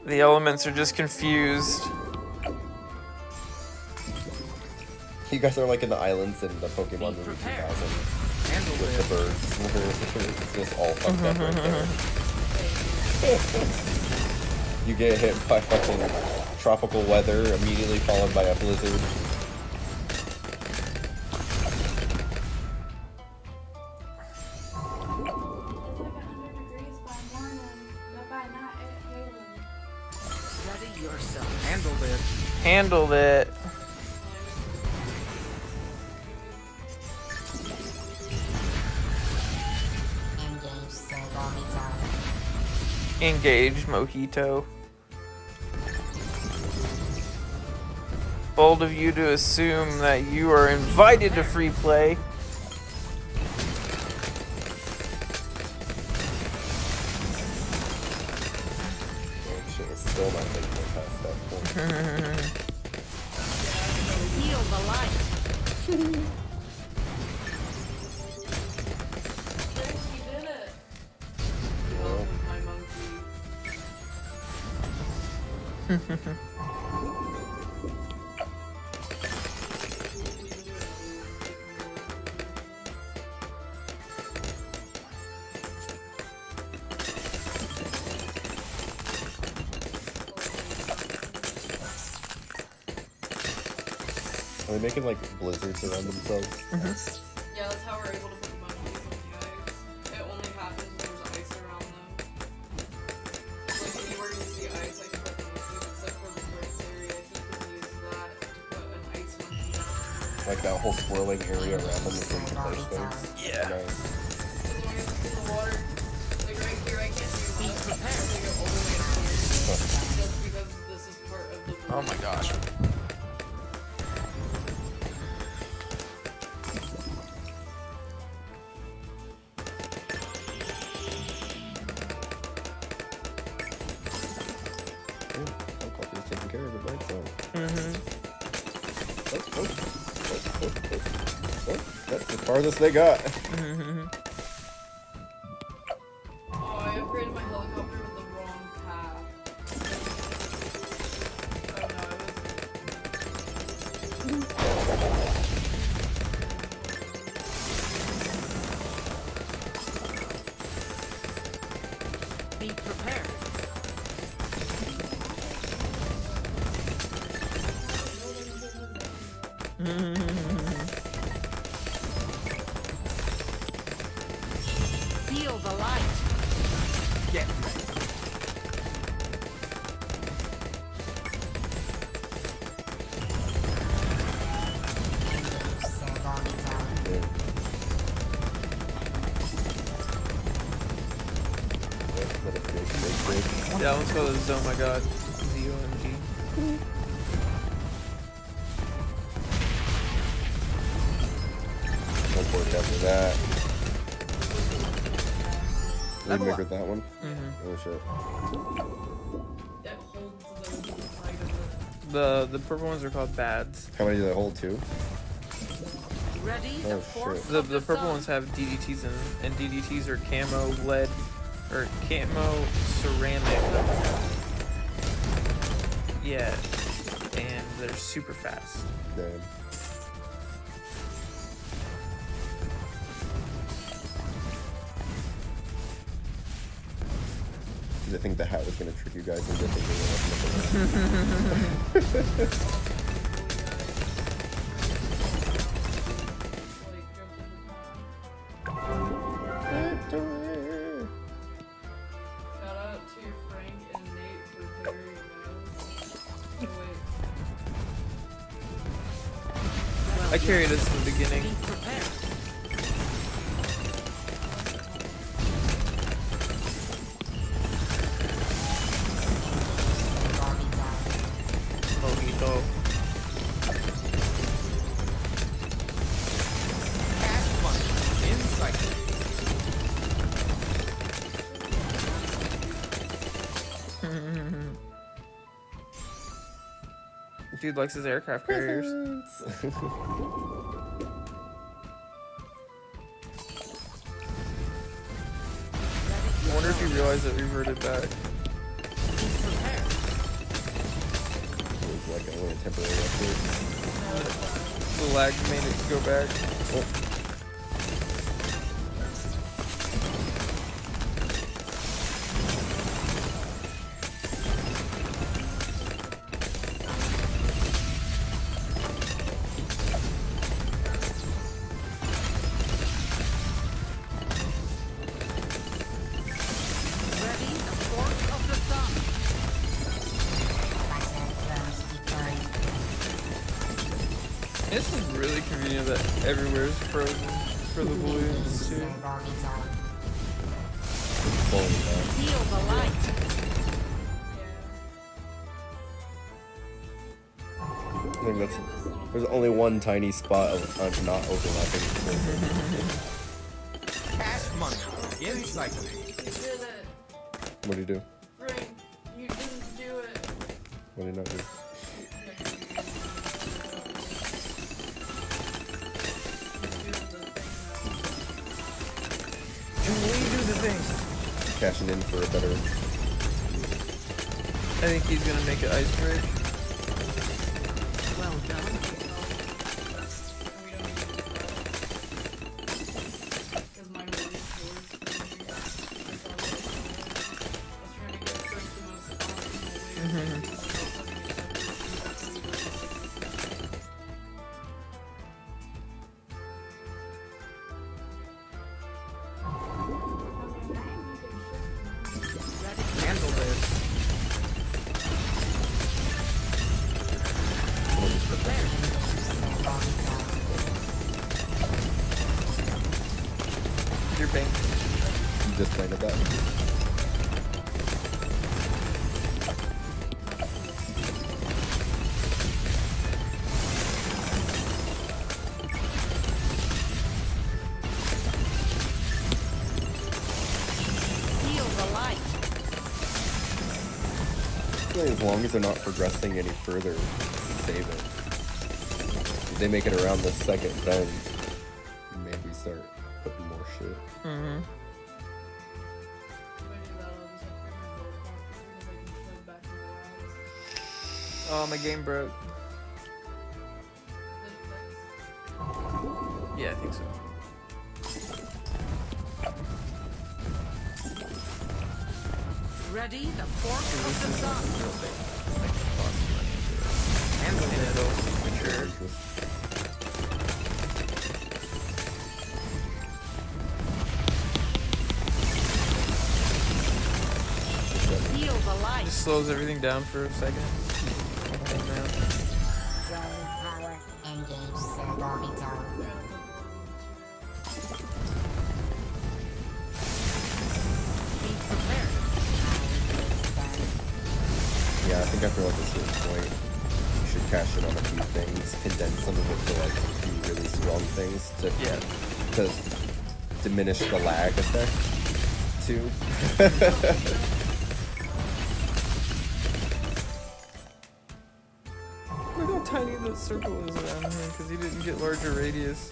The elements are just confused. You guys are like in the islands in the Pokemon Be movie prepared. 2000 Handle with the it. birds. It's just all fucked up right there. You get hit by fucking tropical weather, immediately followed by a blizzard. Ready yourself. Handle it. Handled it. Engage servo vital. Engage Mojito. Bold of you to assume that you are invited to free play. Oh shit, it's still not making it past that point. Feel the light. Chris, you did it. Oh, my monkey. Are they making like blizzards around themselves? Yeah, that's how we're able to put monkeys on the ice. It only happens when there's ice around them. Like anywhere you see ice, I can put monkeys, except for the grace area. He can use that to put an ice monkey down. Like that whole swirling area around them is where you can place things. Yeah. Nice. As long as it's in the water, like right here, I can't do Be that. prepared. I go all the way up here, just because this is part of the. Oh my gosh. Ooh, Helicopter's taking care of it, right? So. Oh, that's the farthest they got. Oh, I upgraded my helicopter with the wrong path. Oh no, Be prepared. Feel the light. Get ready. Engage servo vital. What a big. Yeah, let's go to the oh my god. ZOMG. Teleport after that. Level Really up. bigger that one? Mm-hmm. Oh shit. it holds the inside of it. The purple ones are called bads. How many do they hold? 2? Ready Oh, the force shit. The of the purple sun. ones have DDTs and DDTs are camo lead or camo ceramic. Yeah, and they're super fast. Damn. Did I think the hat was gonna trick you guys into thinking it wasn't a balloon? Victory! Shout out to Frank and Nate for carrying us. Oh, wait. I carried us from the beginning. Be prepared. Mojito. Cash money in cycle. Dude likes his aircraft carriers. I wonder if he realized it reverted back. Be prepared. It was like only a temporary update. The lag made it go back. Ready the force of the sun. This is really convenient that everywhere is frozen for the balloons too. Slowing down. Feel the light. I think that's. There's only one tiny spot of not overlapping. Cash money in cycle. You did it. What do you do? Frank, you didn't do it. What do you not do? Julie, do the thing. Cashing in for a better. I think he's gonna make an ice bridge. Well done. Because my money was trying to get like the most optimal way. Handle this. Your bank. You just planted that. Feel the light. I feel like as long as they're not progressing any further, save it. If they make it around the second bend, maybe start putting more shit. Mm-hmm. Oh, my game broke. Yeah, I think so. Ready the force So of this the is sun. real big. Like, cost money into it. And it'll mature. Feel the light. Just slows everything down for a second. Oh, man. Drone power engaged Cerebrovito. Be prepared. Yeah, I think after like a certain point, you should cash in on a few things, condense some of it to like a few really strong things to Yeah. to diminish the lag effect too. Look how tiny the circle is around here because he didn't get larger radius.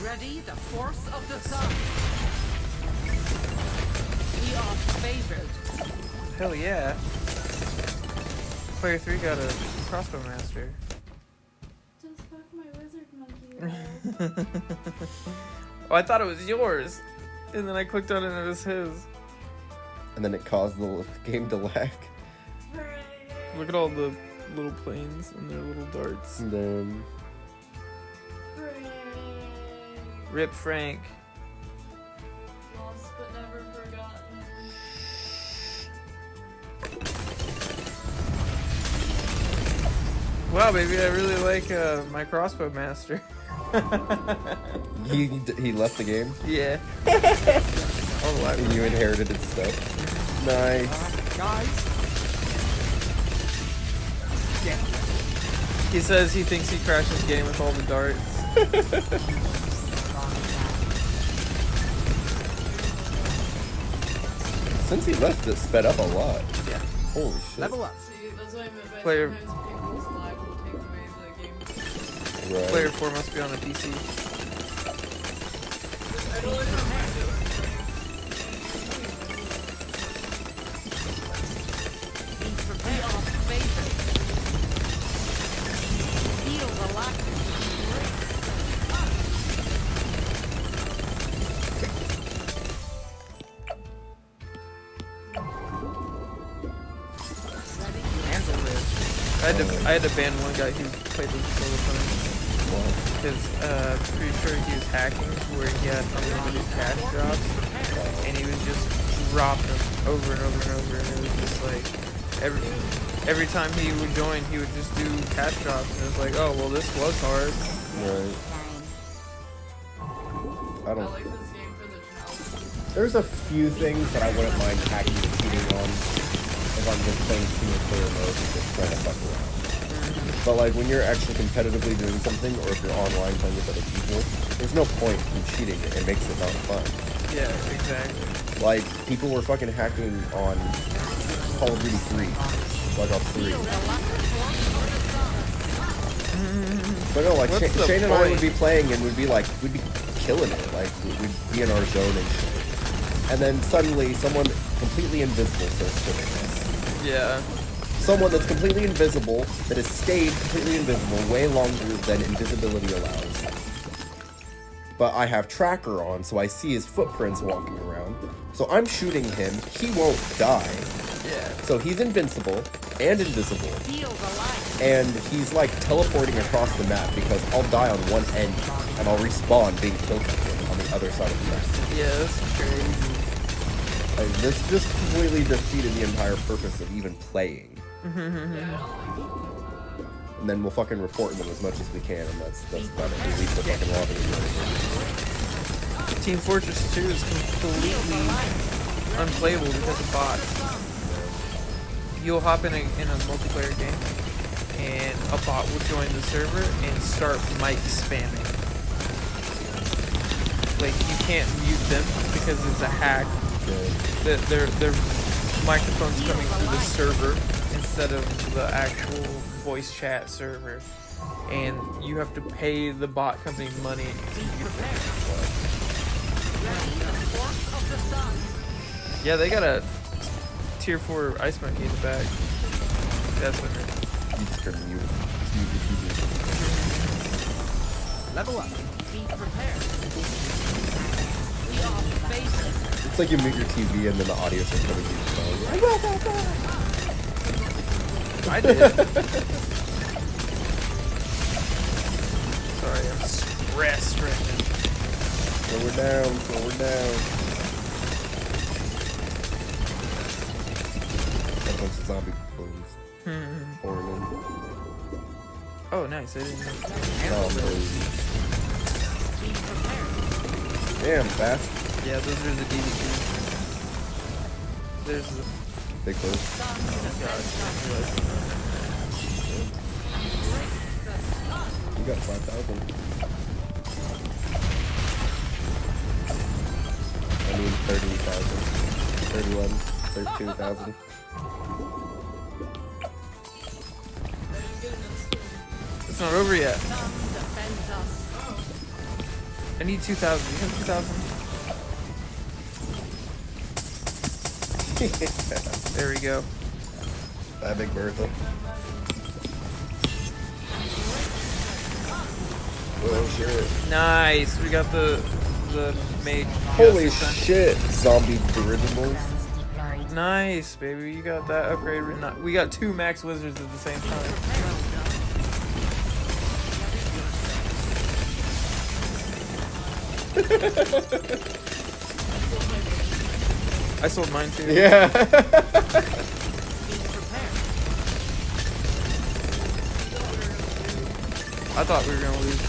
Ready the force of the sun. We are favored. Hell yeah. Player 3 got a crossbow master. Just fuck my wizard monkey. Oh, I thought it was yours. And then I clicked on it and it was his. And then it caused the game to lag. Look at all the little planes and their little darts. And then Rip Frank. Lost but never forgotten. Wow, baby, I really like my crossbow master. He left the game. Yeah. Oh, And you inherited its stuff. Nice. Guys, He says he thinks he crashed his game with all the darts. Since he left, it sped up a lot. Yeah. Holy shit. level up. See, that's what I meant by Player- sometimes people's lag will take away the game. Right. Player 4 must be on a PC. I don't like how much it was Be prepared. Favorite. Feel the light. Handle this. I had to ban one guy who played with us all the time. Because pretty sure he was hacking to where he had unlimited cash drops. And he was just dropping them over and over and over. And it was just like, every time he would join, he would just do cash drops. And it was like, oh, well, this was hard. Right. I I don't. like this game for the challenge. There's a few things that I wouldn't mind hacking and cheating on if I'm just playing single player mode and just trying to fuck around. But like when you're actually competitively doing something, or if you're online playing with other people, there's no point in cheating. It makes it not fun. Yeah, exactly. Like people were fucking hacking on Call of Duty 3, Black Ops 3. But no, like What's the Shane and I would point? be playing and we'd be killing it. Like we'd be in our zone and shit. And then suddenly someone completely invisible starts killing us. Yeah. Someone that's completely invisible, that has stayed completely invisible way longer than invisibility allows. But I have tracker on, so I see his footprints walking around. So I'm shooting him, he won't die. Yeah. So he's invincible and invisible. Feel the light. And he's like teleporting across the map because I'll die on one end and I'll respawn being killed by him on the other side of the map. Yeah, that's crazy. Like, this just completely defeated the entire purpose of even playing. And then we'll fucking report them as much as we can, and that's about it. Delete the fucking lobby. Team Fortress 2 is completely unplayable because of bots. You'll hop in a multiplayer game, and a bot will join the server and start mic spamming. Like, you can't mute them because it's a hack. Their microphone's coming through the server instead of the actual voice chat server, and you have to pay the bot company money to mute them. Yeah, they got a tier 4 ice monkey in the back. That's what You just turn mute. Just mute your TV. Level up. Be prepared. We are facing. It's like you mute your TV and then the audio starts coming through your phone. I did. Sorry, I'm stressed right now. Slow her down, slow her down. Got a bunch of zombie clones pouring in. Oh, nice. I didn't know. Zombies. Damn, fast. Yeah, those are the DVDs. There's the. Big bird. You got 5,000. I mean 30,000. 31, 32,000. It's not over yet. None defends us. I need 2,000. You have 2,000? There we go. Bye, Big Bertha. Oh shit. Nice. We got the mage. Holy Justice Center. shit, zombie dirigibles. Deployed. Nice, baby. You got that upgrade. We got 2 max wizards at the same time. I sold mine too. Yeah. Be prepared. I thought we were gonna lose.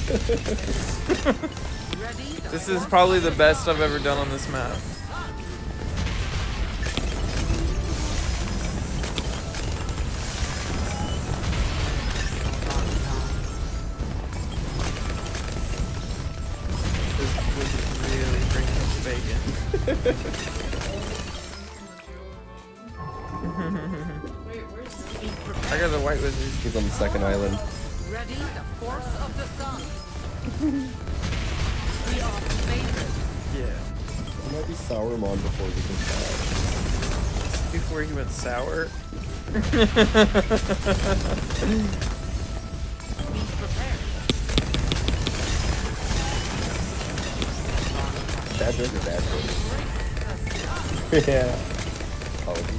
Ready. The This is force probably of the best I've ever done on this map. This was really bringing up the bacon. Wait, where's the Be prepared. I got the white wizard. He's on the second island. Ready. The force of the sun. We are favored. Yeah. It might be Sourmon before we can die. Before he went sour. Be prepared. Bad joke or bad joke? Yeah. Call of Duty.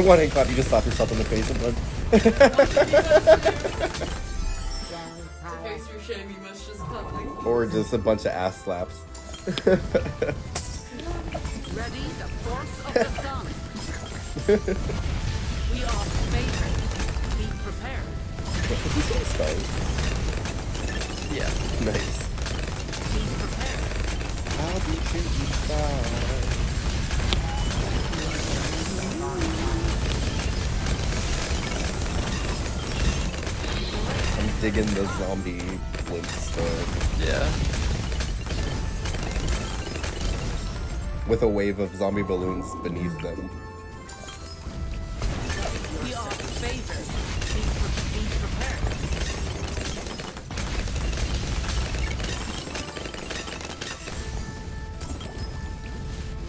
One hand clap, you just slap yourself in the face and run. to face your shame, you must just cut like Or just a bunch of ass slaps. Ready. The force of the sun. We are favored. Be prepared. Is he saying stars? Yeah. Nice. Be prepared. I'll be shooting stars. I'm digging the zombie blink storm Yeah. with a wave of zombie balloons beneath them. We are favored. Be prepared.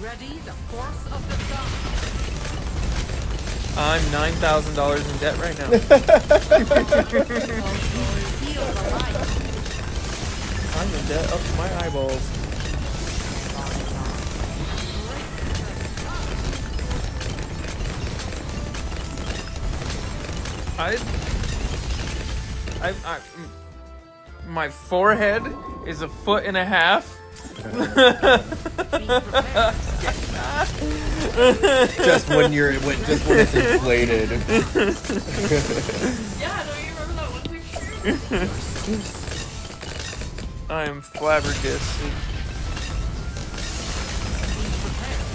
Ready. The force of the sun. I'm $9,000 in debt right now. Feel the light. I'm in debt up to my eyeballs. My forehead is 1.5 feet. Be prepared. Just when it's inflated. yeah, don't you remember that one picture? I am flabbergasted. Be prepared.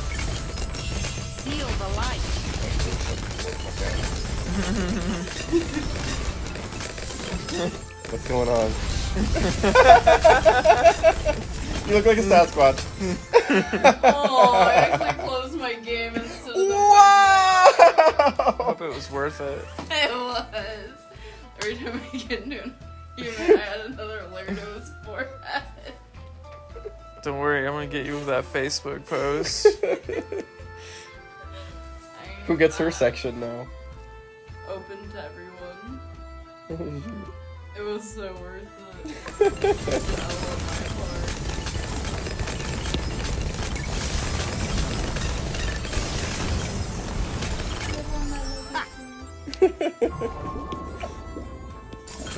Feel the light. What's going on? You look like a Sasquatch. Oh, I actually closed my game instead of the Wow! Hope it was worth it. It was. Every time I get into an human, I had another layer to his forehead. Don't worry, I'm gonna get you with that Facebook post. Who gets her section now? Open to everyone. It was so worth it. I love my heart.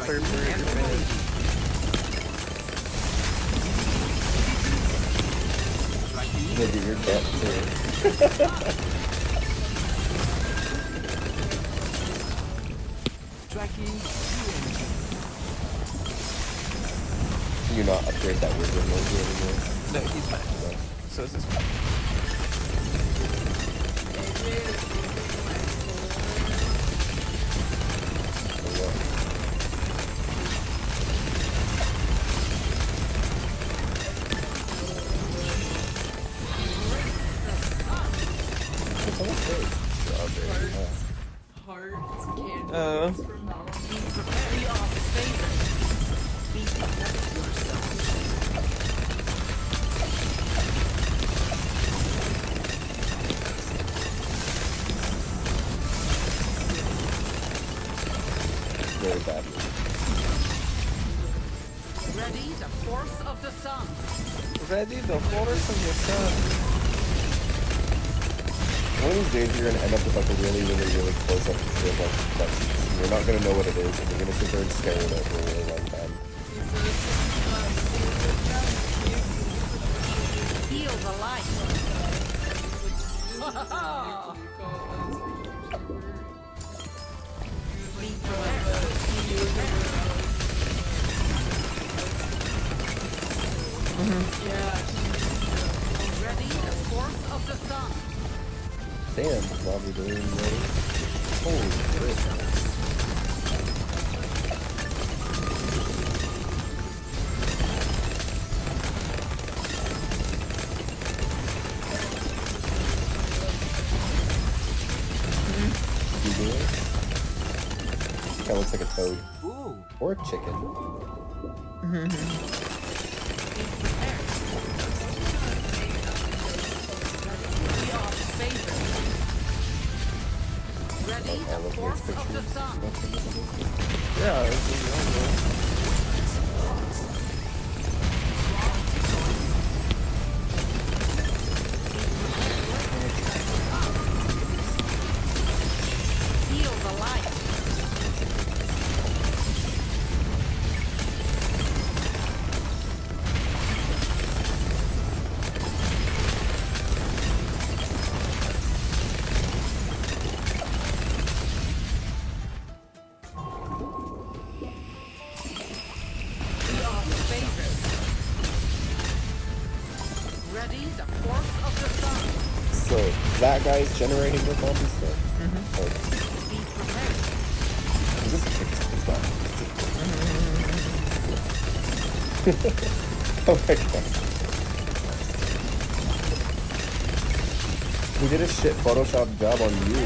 Clear for your advantage. Maybe your debt too. Can you not upgrade that wizard mode anymore? No, he's max. So is this one. Or what? What's on his face? Strawberry. Hearts, candy, Oh. from now on. Be prepared. We are favored. Be prepared yourself. Very bad. Ready. The force of the sun. Ready the force of the sun. One of these days you're gonna end up with like a really, really, really close up picture of like butt cheeks. And you're not gonna know what it is, and you're gonna sit there and stare at it for a really long time. Feel the light. Be prepared. Ready the force of the sun. Damn, Bobby doing ready. Holy shit. You do it? Kind of looks like a toad. Ooh. Or a chicken. Ready I the love force those of the pictures. sun. Yeah, this is all Feel the light. We are the favorites. Ready the force of the sun. So, that guy's generating the zombie stuff? Okay. Be prepared. This chick's pissed off. Oh my god. He did a shit Photoshop job on you.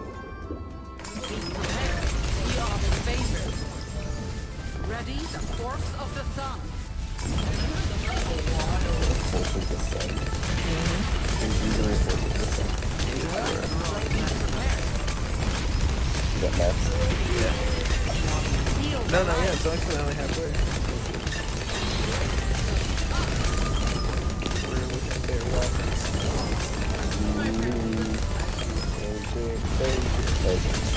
Be prepared. We are the favorites. Ready the force of the sun. Force of the sun. He's using a force of the sun. Be prepared. Is that max? Feel No, no, yeah, it's actually only halfway. We're looking at their weapons. Okay. For whatever reason.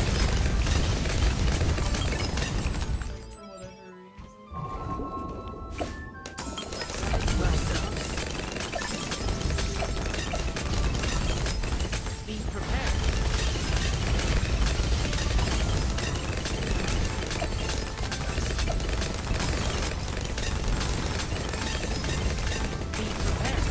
Be prepared. Be prepared.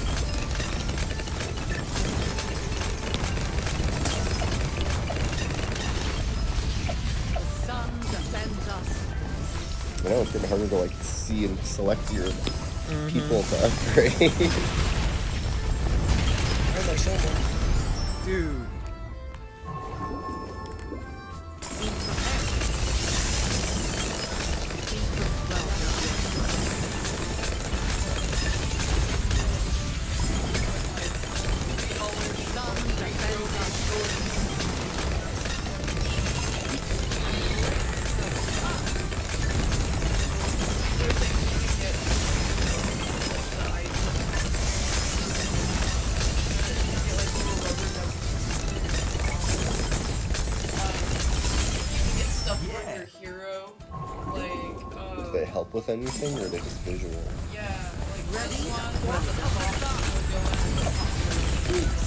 The sun defends us. You know, it's getting harder to like see and select your people to upgrade. Where's our silver? Dude. Be prepared. Be sun defends us. Get stuff from your hero, like, Do they help with anything, or are they just visual? yeah, like Ready this the one, force of the sun. would go into the popular.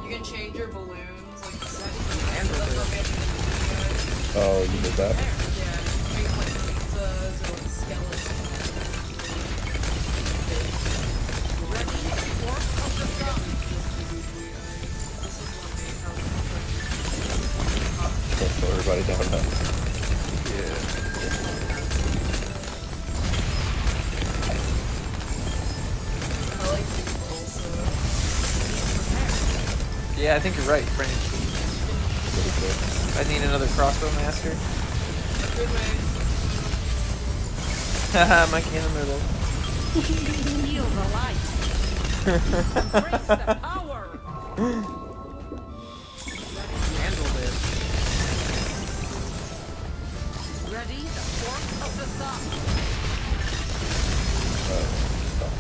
You can change your balloons, like the Oh, you did that? yeah, make like pizzas or like skeletons. Ready the force of the sun. This is what they have. Let's slow everybody down now. Yeah. Yeah, I think you're right, Frank. What is it? I need another crossbow master. Good ways. Haha, monkey in the middle. Feel the light. Embrace the power. Handle this. Ready? The force of the sun. Stop.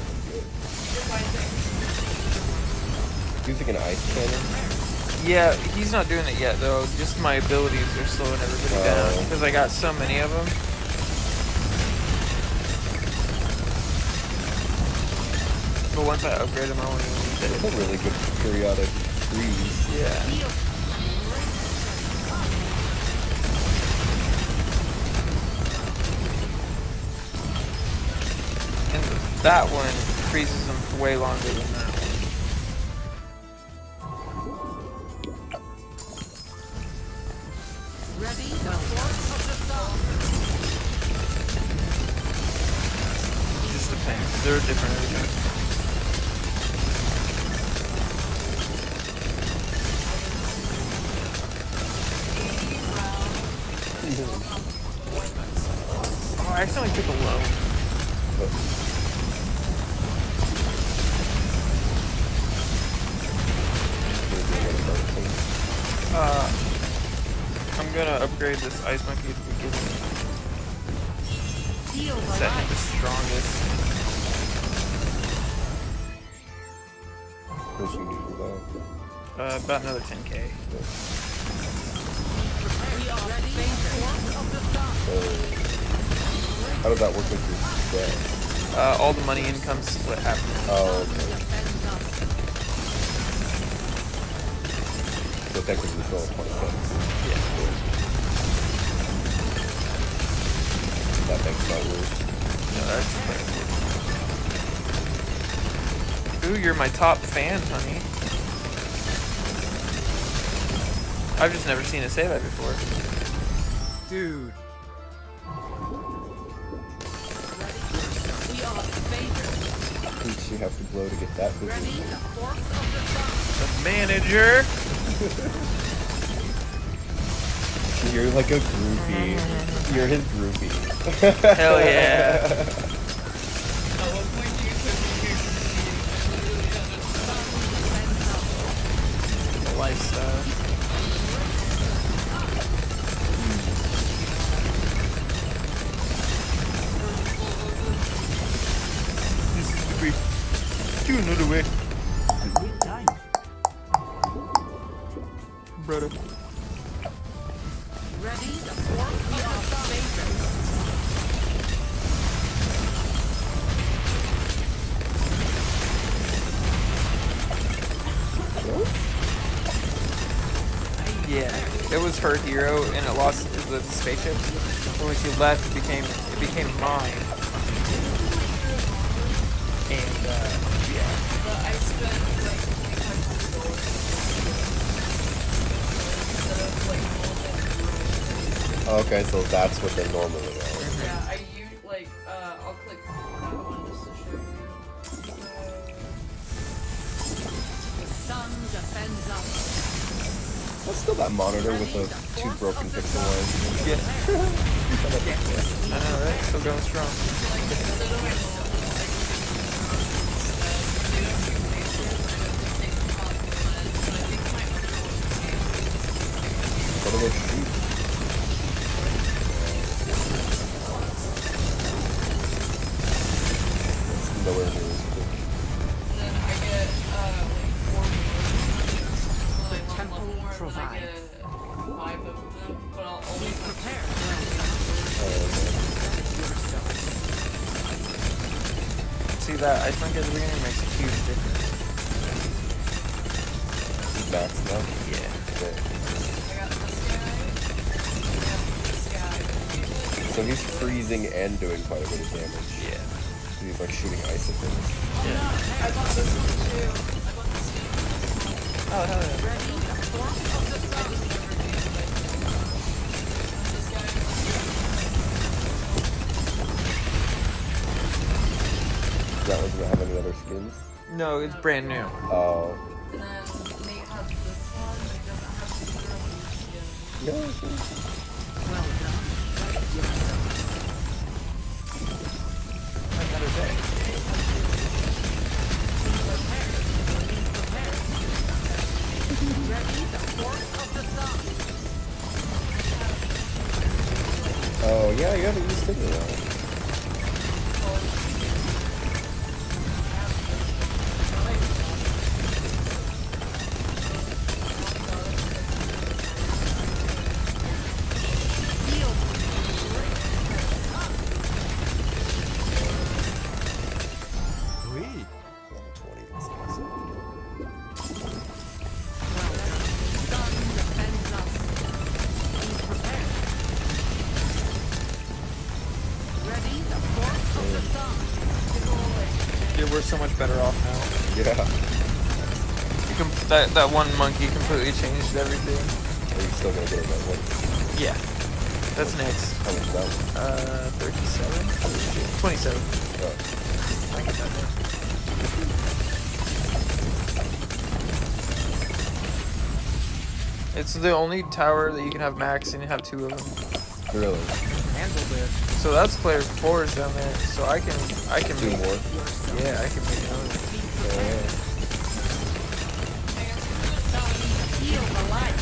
Using an ice cannon? Yeah, he's not doing it yet though. Just my abilities are slowing everybody down because I got so many of them. But once I upgrade them, I won't even need It's it. a really good periodic freeze. Yeah. And that one freezes them for way longer than that one. Ready? The force of the sun. It just depends. They're different every time. Oh, I accidentally took a loan. I'm gonna upgrade this ice monkey at the beginning. Feel the Set him light. the strongest. What you need for that? About another 10k. We are ready. The force of the sun. So, how does that work with your deck? All the money income split half. Oh, okay. Defends us. So technically still 20k. Yeah. That makes no rules. No, that's Ooh, you're my top fan, honey. I've just never seen it say that before. Dude. We are favored. Who does she have to blow to get that Ready? position? The force of the sun. The manager. You're like a groupie. You're his groupie. Hell yeah. At what point do you put The lifestyle. This is the way. Do another way. Good time. Brother. Ready? The force of the sun. Favored. Yeah, it was her hero, and it lost the spaceships. And when she left, it became mine. And yeah, But I spent like $2,500 instead of like golden. Okay, so that's what they normally are. Yeah, I use like I'll click that one just to show you. The sun defends us. What's still that monitor with the 2 broken pixel lines? yeah. I know, right? Still going strong. Like instead of my normal they don't do lasers, I don't take the top one. I think my other What do they shoot? It's nowhere near as quick. and then I get like 4 more. So like one Temple level more, and then I provides. get 5 of them. But I'll always have Prepare. See that ice monkey at the beginning makes a huge difference. Max now? Yeah. Okay. I got this guy. I got this guy. So he's freezing and doing quite a bit of damage. Yeah. He's like shooting ice at things. Yeah. I bought this one too. I bought this one. Oh hell yeah. Ready? The force of the sun. This guy. That one doesn't have any other skins? No, it's brand new. Oh. And then Nate has this Well done. Another day. Ready the force of the sun. Oh yeah, you haven't used it in a while. Oui. Level 20. That's awesome. Well done. Sun defends us. Be prepared. Ready the force of the sun. Dude, we're so much better off now. Yeah. That one monkey completely changed everything. Are you still gonna get it that one? Yeah. That's next. How much is that one? 37? 27. Oh. I get that one. It's the only tower that you can have max and you have 2 of them. Really? Handled it. So that's player 4's down there. So I can 2 make, more? yeah, I can make another one. Yeah. Feel the light.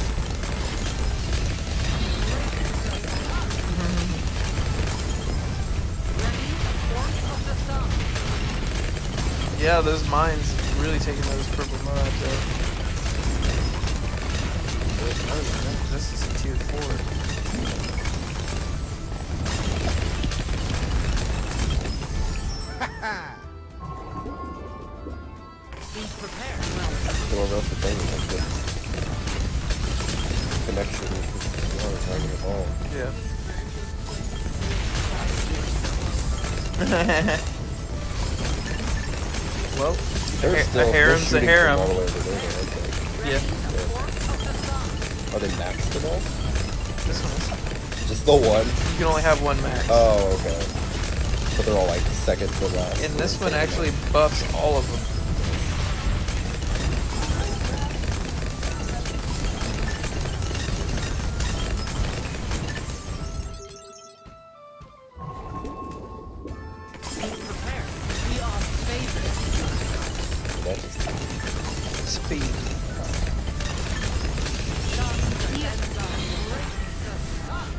Ready the force of the sun. Yeah, those mines really taking those purple mobs out. This is a tier 4. Be prepared. Well, that's the thing. Like the connection with the Dragon Ball. Yeah. Well, They're a still harem's a shooting harem. from all the way over there, aren't they? Yeah. Are they maxed at all? This one is. Just the one? You can only have one max. Oh, okay. But they're all like second to last. And this one actually buffs all of them. Be prepared. We are favored. That just Speed.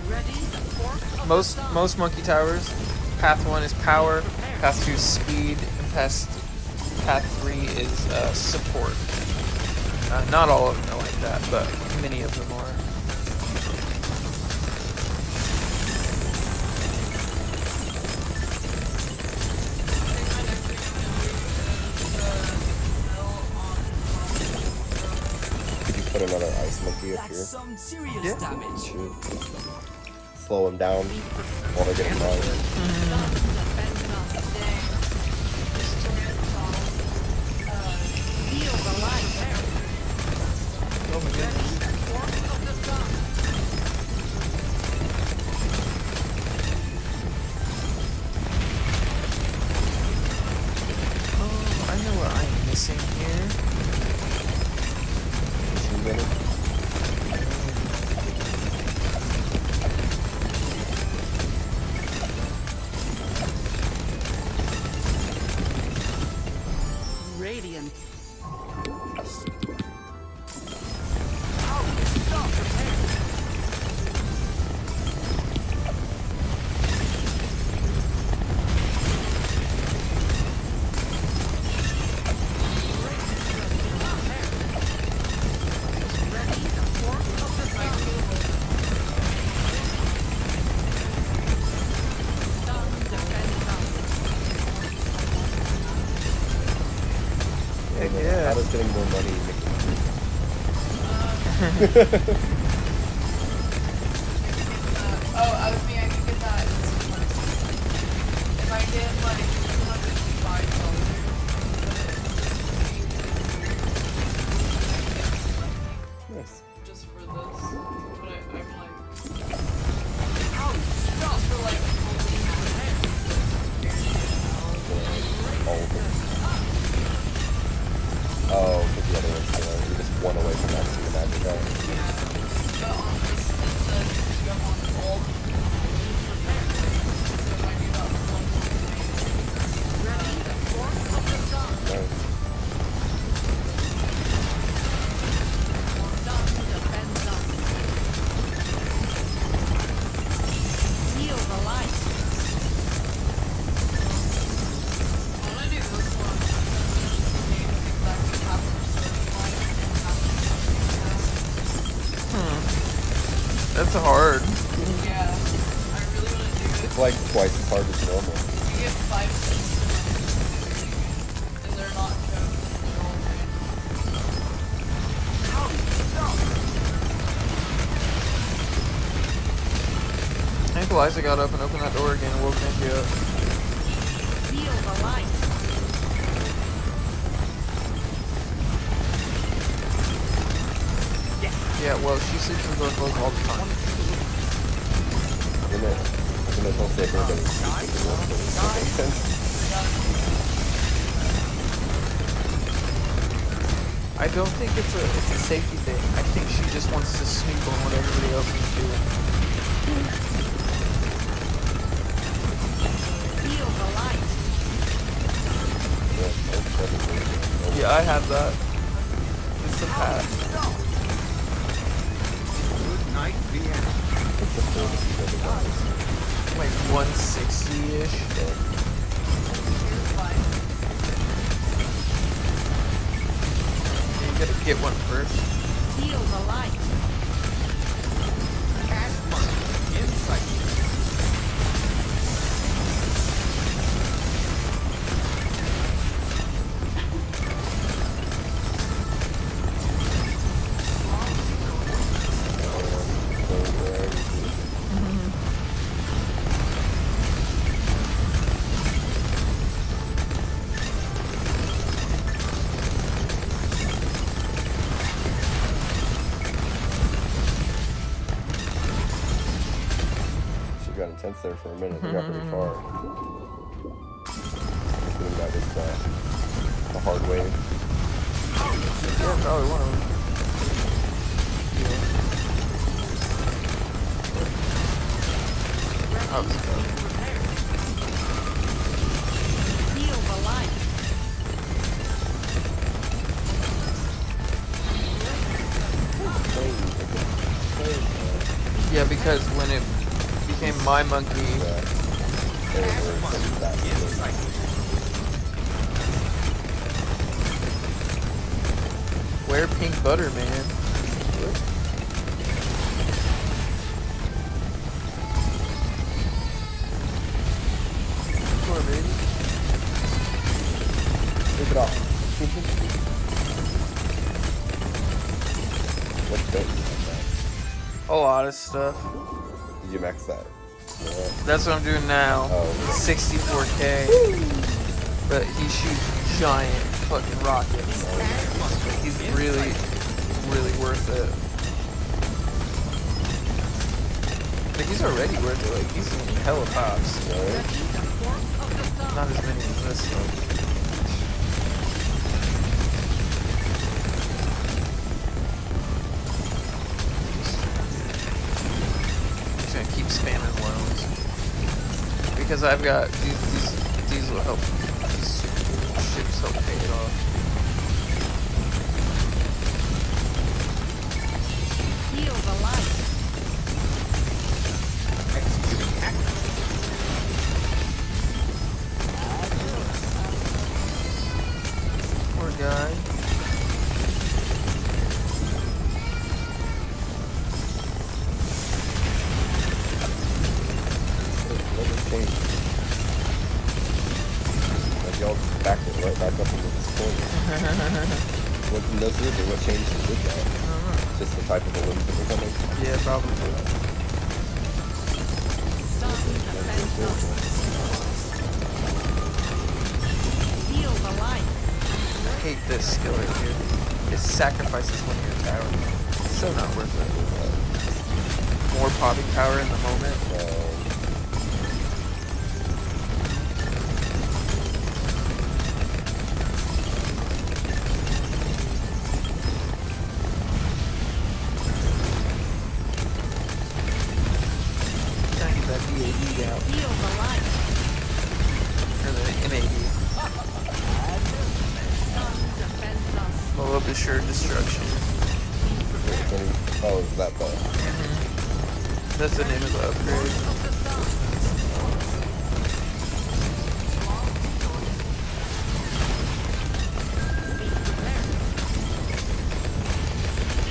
Ready the force of the sun. Most monkey towers, path 1 is power, path 2 is speed, and path 3 is support. Not all of them are like that, but many of them are. Could you put another ice monkey up here? Some serious Yeah. damage. Shoot. Slow them down while they're getting by. Feel the light. Oh my goodness. Force of the sun. Oh, I know what I'm missing here. Machine gunner? Radiant. Heck How yeah. does getting more money make it free? I was me, I could get that. If I get like $205 Nice. just for this, but I'm like, just for like All of them. Oh, because the other one's still, you're just one away from maxing the magic out. but on this on gold. So if I do that one more Ready the force of the sun. Nice. Sun defends us. Feel the light. I want to do this one because there's the game exactly half the search line and half the That's hard. yeah, I really want to do it. It's like twice as hard as normal. You get 5 cents and they're not chosen. They're all random. I think Eliza got up and opened that door again and woke Nikki up. Feel the light. Yeah, well, she sleeps with door closed all the time. Isn't it so safer than sleeping? I don't think it's a safety thing. I think she just wants to snoop on what everybody else is doing. Feel the light. Yeah, I have that. It's a pass. Good night, Vienna. It's the furthest you've ever gone. Like 160-ish. You gotta get one first. Feel the light. Cash money. Insight. She got intense there for a minute. They got pretty far. I think that was the hard wave. Yeah, probably one of them. Yeah. I was about Feel the light. Yeah, because when it became my monkey, wear pink butter, man. Poor baby. Take it off. What don't you have that? A lot of stuff. Did you max that? Yeah. That's what I'm doing now. Oh. 64K. But he shoots giant fucking rockets. He's really, really worth it. Like, he's already worth it. Like, he's in hella pops. Right? The force of the sun. Not as many as this, though. Just gonna keep spamming loans. Because I've got these will help, these ships help pay it off. Feel the light. Executing action. Poor guy. What has changed? Like y'all backed it right back up into this corner. What, no, seriously, what changed that did that? I don't know. Just the type of balloons that were coming? Yeah, probably. Sun defends us. Feel the light. I hate this skill right here. It sacrifices one of your towers. It's so not worth it. More popping power in the moment. Assured destruction. Oh, is that the? That's the name of the upgrade.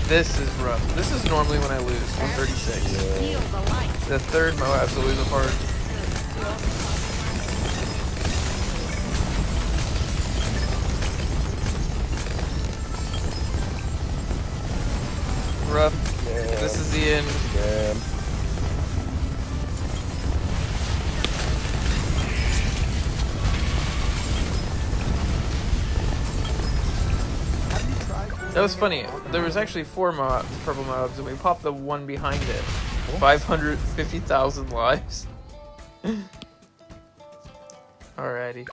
This is rough. This is normally when I lose, 136. Feel the light. The third Moab's always apart. Rough. This is the end. Damn. That was funny. There was actually 4 purple mobs, and we popped the one behind it. 550,000 lives. Alrighty.